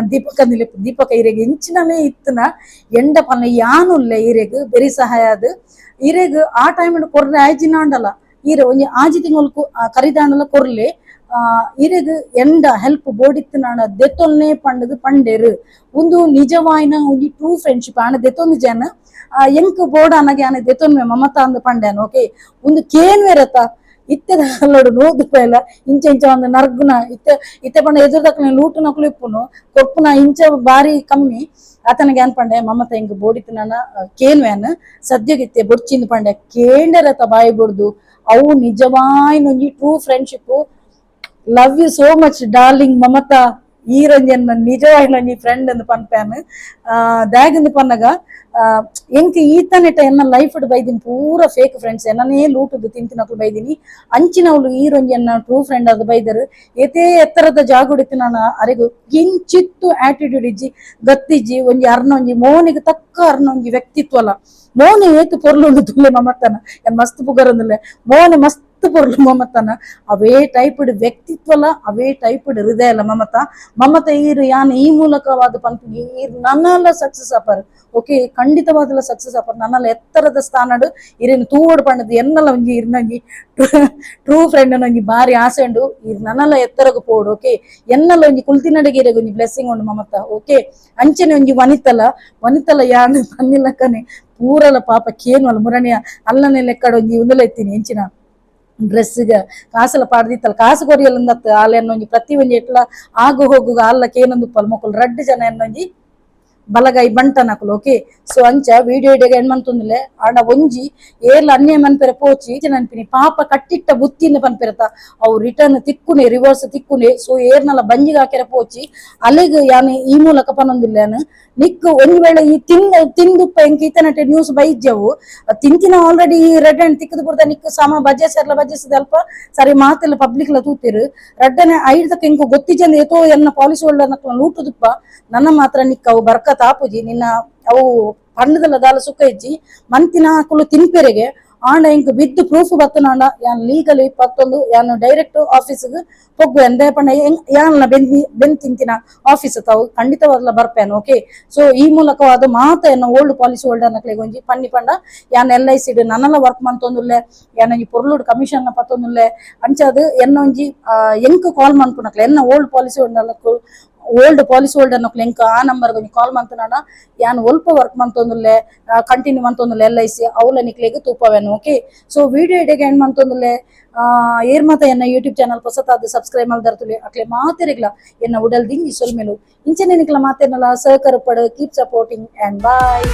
ದೀಪಕ ಇರೆಗ್ ಇಂಚಿನೇ ಇತ್ತನ ಎಂಡ ಪನ್ನ ಯಾನುಲ್ಲೆ ಇರೆಗ್ ಬೆರಿ ಸಹಾಯ ಅದು ಇರೆಗ್ ಆ ಟೈಮ್ ಕೊರ್ರೆ ಆಯ್ಜಿನಾಂಡಲ ಇರೆ ಒಂಜಿ ಆಜಿ ತಿಂಗಳು ಕರಿದಾಂಡಲ ಕೊರ್ಲೆ ಇರೆಗ್ ಎಂಡ ಹೆಲ್ಪ್ ಬೋಡಿತ್ತು ನಾಣ ದೆತ್ತೊಲ್ನೇ ಪಂಡದು ಪಂಡೆರು ಒಂದು ನಿಜವಾಯಿನ ಒಂಜಿ ಟ್ರೂ ಫ್ರೆಂಡ್ಶಿಪ್ ಆನ ದೆತ್ತೊಂದು ಜನ ಎಂಕ್ ಬೋರ್ಡ್ ಅನಗೆ ಆನೆ ದೆತ್ತೊನ್ಮೆ ಮಮತಾ ಅಂದ್ ಪಂಡ್ಯಾನ ಓಕೆ ಒಂದು ಕೇನ್ವೆರತ ಇತ್ತೆದ ಕಲ್ಲೋಡು ₹100 ಇಂಚ ಒಂದು ನರ್ಗುನ ಇತ್ತೆ ಪಂಡ ಎದುರ್ದಕ್ಲೆ ಲೂಟು ನಕಲು ಇಪ್ಪುನು ಕೊಪ್ಪುನ ಇಂಚ ಬಾರಿ ಕಮ್ಮಿ ಆತನಿಗೆ ಏನ್ ಪಂಡೆ ಮಮತ ಹಿಂಗ್ ಬೋಡಿತ್ತು ನಾನ ಕೇನ್ವೇನ್ ಸದ್ಯಗಿತ್ತೆ ಬೊಡ್ಚಿಂದು ಪಂಡೆ ಕೇಂಡರತ ಬಾಯಿ ಬೊಡ್ದು ಅವು ನಿಜವಾಯಿನ ಒಂಜಿ true friendship love you so much darling Mamata ಈ ರಂಜನ್ ನಿಜವಾಯಿನ ಒಂಜಿ ಫ್ರೆಂಡ್ ಅಂದ್ ಪನ್ಪ್ಯಾನ್ ದಾಗಿಂದು ಪನ್ನಗ ಎಂಕ್ ಈತನೆಟ ಎನ್ನ ಲೈಫ್ ಬೈದಿನಿ ಪೂರ ಫೇಕ್ ಫ್ರೆಂಡ್ಸ್ ಎನ್ನನೇ ಲೂಟುದು ತಿಂತಿನಕ್ಲು ಬೈದಿನಿ ಅಂಚಿನವ್ಲು ಈ ರಂಜಿ ಎನ್ನ ಟ್ರೂ ಫ್ರೆಂಡ್ ಅದು ಬೈದರು ಏತೇ ಎತ್ತರದ ಜಾಗುಡಿತ್ತು ನಾನು ಅರೆಗು ಕಿಂಚಿತ್ತು ಆಟಿಟ್ಯೂಡ್ ಇಜ್ಜಿ ಗತ್ತಿಜ್ಜಿ ಒಂಜಿ ಒಂಜಿ ಮೋನಿಗೆ ತಕ್ಕ ಒಂಜಿ ವ್ಯಕ್ತಿತ್ವಲ ಮೋನೆ ಏತು ಪೊರ್ಲುಂಡು ತುಲ್ಲೆ ಮಮತನ ಎನ್ ಮಸ್ತ್ ಪುಗರಂದುಲ್ಲೆ ಮೋನೆ ಮಸ್ತ್ ಪೊರ್ಲು ಮಮತನ ಅವೇ ಟೈಪ್ಡ್ ವ್ಯಕ್ತಿತ್ವಲ ಅವೇ ಟೈಪ್ಡ್ ಹೃದಯ ಅಲ್ಲ ಮಮತ ಈರು ಯಾನ್ ಈ ಮೂಲಕವಾದ ಪಂಪು ಈರು ನನ್ನಲ್ಲ ಸಕ್ಸಸ್ ಅಪರ್ ಓಕೆ ಖಂಡಿತವಾದಲ್ಲ ಸಕ್ಸಸ್ ಅಪರ್ ನನ್ನಲ್ಲ ಎತ್ತರದ ಸ್ಥಾನಡು ಇರೇನು ತೂವಡು ಪಂಡದು ಎನ್ನಲ್ಲ ಒಂಜಿ ಇರ್ನಂಜಿ ಟ್ರೂ ಫ್ರೆಂಡ್ ಒಂಜಿ ಬಾರಿ ಆಸೆ ಉಂಡು ಇರ್ ನನ್ನಲ್ಲ ಎತ್ತರಗು ಪೋಡು ಓಕೆ ಎನ್ನಲ್ಲ ಒಂಜಿ ಕುಲ್ತಿನಡಗಿರೆ ಒಂಜಿ ಬ್ಲೆಸ್ಸಿಂಗ್ ಉಂಡು ಮಮತ ಓಕೆ ಅಂಚನೆ ಒಂಜಿ ವನಿತಲ ಯಾನ್ ಪನ್ನಿಲ್ಲಕ್ಕನೆ ಪೂರಲ ಪಾಪ ಕೇನ್ವಲ್ಲ ಮುರಣಿಯ ಅಲ್ಲನೆ ಲೆಕ್ಕಡ ಒಂಜಿ ಉಂದಲ ಎತ್ತೀನಿ ಎಂಚಿನ ಡ್ರೆಸ್ಗ ಕಾಸಲ ಪಾಡ್ದಿತ್ತಲ್ಲ ಕಾಸು ಕೊರಿಯಲ್ಲಂದತ್ತ ಆಲ ಎನ್ನೊಂಜಿ ಪ್ರತಿ ಒಂಜಿ ಎಟ್ಲ ಆಗು ಹೋಗುಗ ಅಲ್ಲ ಕೇನೊಂದು ಪಲ್ ಮೊಕ್ಕಲು ರಡ್ಡ್ ಜನ ಎನ್ನೊಂಜಿ ಬಲಗೈ ಬಂಟನಕುಲು ಓಕೆ ಸೊ ಅಂಚ ವಿಡಿಯೋ ಇಡೆಗ ಎಣ್ಮಂತೊಂದುಲೆ ಆಂಡ ಒಂಜಿ ಏರ್ಲ ಅನ್ನೆ ಮನ್ಪೆರೆ ಪೋಚಿ ನೆನ್ಪಿನಿ ಪಾಪ ಕಟ್ಟಿಟ್ಟ ಬುತ್ತಿನ ಪನ್ಪೆರತ ಅವು ರಿಟರ್ನ್ ತಿಕ್ಕುನೆ ರಿವರ್ಸ್ ತಿಕ್ಕುನೆ ಸೊ ಏರ್ನಲ ಬಂಜಿಗೆ ಹಾಕೆರೆ ಪೋಚಿ ಅಲೆಗ್ ಯಾನೆ ಈ ಮೂಲಕ ಪನೊಂದಿಲ್ಲೇನು ನಿಕ್ ಒಂದ್ ವೇಳೆ ಈ ತಿಂದುಪ್ಪ ಎಂಕ್ ಈತನಟೆ ನ್ಯೂಸ್ ಬೈಜ್ಜವು ತಿಂತಿನ ಆಲ್ರೆಡಿ ರೆಡ್ ಅಂಡ್ ತಿಕ್ಕದು ಬುರ್ದ ನಿಕ್ ಸಮ ಬಜೆಸಿದ ಅಲ್ಪ ಸರಿ ಮಾತೆಲ್ಲ ಪಬ್ಲಿಕ್ ಲ ತೂತಿರು ರಡ್ಡನೆ ಐದಕ್ಕ ಎಂಕ್ ಗೊತ್ತಿಜಂದ ಏತೋ ಎನ್ನ ಪಾಲಿಸಿ ಹೋಲ್ಡರ್ ನಕ್ಲ ಲೂಟುದುಪ್ಪ ನನ್ನ ಮಾತ್ರ ನಿಕ್ ಅವು ಬರ್ಕತ್ ಆಪುಜಿ ನಿನ್ನ ಅವು ಪಂಡದಲ್ಲ ದಾಲ ಸುಖ ಇಜ್ಜಿ ಮಂತಿನ ಹಾಕಲು ತಿನ್ಪೆರೆಗೆ ಆಂಡ ಇಂಕ್ ವಿತ್ ಪ್ರೂಫ್ ಬತ್ತನಾಂಡ ಯಾನ್ ಲೀಗಲಿ ಪತ್ತೊಂದು ಯಾನ್ ಡೈರೆಕ್ಟ್ ಆಫೀಸ್ಗ್ ಪೊಗ್ಗು ಎಂದೇ ಪಂಡ ಯಾನ್ಲ ಬೆನ್ ತಿಂತಿನ ಆಫೀಸ್ ತಾವು ಖಂಡಿತವಾಗ್ಲ ಬರ್ಪೇನು. ಓಕೆ, ಸೊ ಈ ಮೂಲಕವಾದ ಮಾತ ಎನ್ನ ಓಲ್ಡ್ ಪಾಲಿಸಿ ಹೋಲ್ಡರ್ ನಕ್ಲೆ ಒಂಜಿ ಪನ್ನಿ ಪಂಡ ಯಾನ್ LIC ನನ್ನಲ ವರ್ಕ್ ಮಂತೊಂದುಲ್ಲೆ ಯಾನ್ ಈ ಪೊರ್ಲುಡ್ ಕಮಿಷನ್ ಪತ್ತೊಂದುಲ್ಲೆ ಅಂಚಾದ್ ಎನ್ನ ಒಂಜಿ ಎಂಕ್ ಕಾಲ್ ಮನ್ಪುನಕ್ಲೆ ಎನ್ನ ಓಲ್ಡ್ ಪಾಲಿಸಿ ಹೋಲ್ಡರ್ ನಕ್ಲೆ ಎಂಕ್ ಆ ನಂಬರ್ ಒಂಜಿ ಕಾಲ್ ಮಂತನಾಡ ಯಾನ್ ಒಲ್ಪ ವರ್ಕ್ ಮಂತೊಂದುಲ್ಲೆ ಕಂಟಿನ್ಯೂ ಮಂತೊಂದುಲ್ಲೆ LIC ಅವಲ ನಿಕ್ಲೆಗ್ ತೂಪವೆನು. ಓಕೆ, ಸೊ ವಿಡಿಯೋ ಇಡೆಗೆ ಎಂಡ್ ಮಂತೊಂದುಲ್ಲೆ ಏರ್ ಮಾತ ಎನ್ನ ಯೂಟ್ಯೂಬ್ ಚಾನಲ್ ಹೊಸತಾದ ಸಬ್ಸ್ಕ್ರೈಬ್ ಮಲ್ದರ್ತುಲೆ ಅಕ್ಲೆ ಮಾತೆರೆಗ್ಲ ಎನ್ನ ಉಡಲ್ ದಿಂಗಿ ಸೊಲ್ಮೆಲು ಇಂಚನೆ ನಿಕ್ಲ ಮಾತೆನಲ ಸಹಕಾರ ಪಡ್ ಕೀಪ್ ಸಪೋರ್ಟಿಂಗ್ ಅಂಡ್ ಬಾಯ್.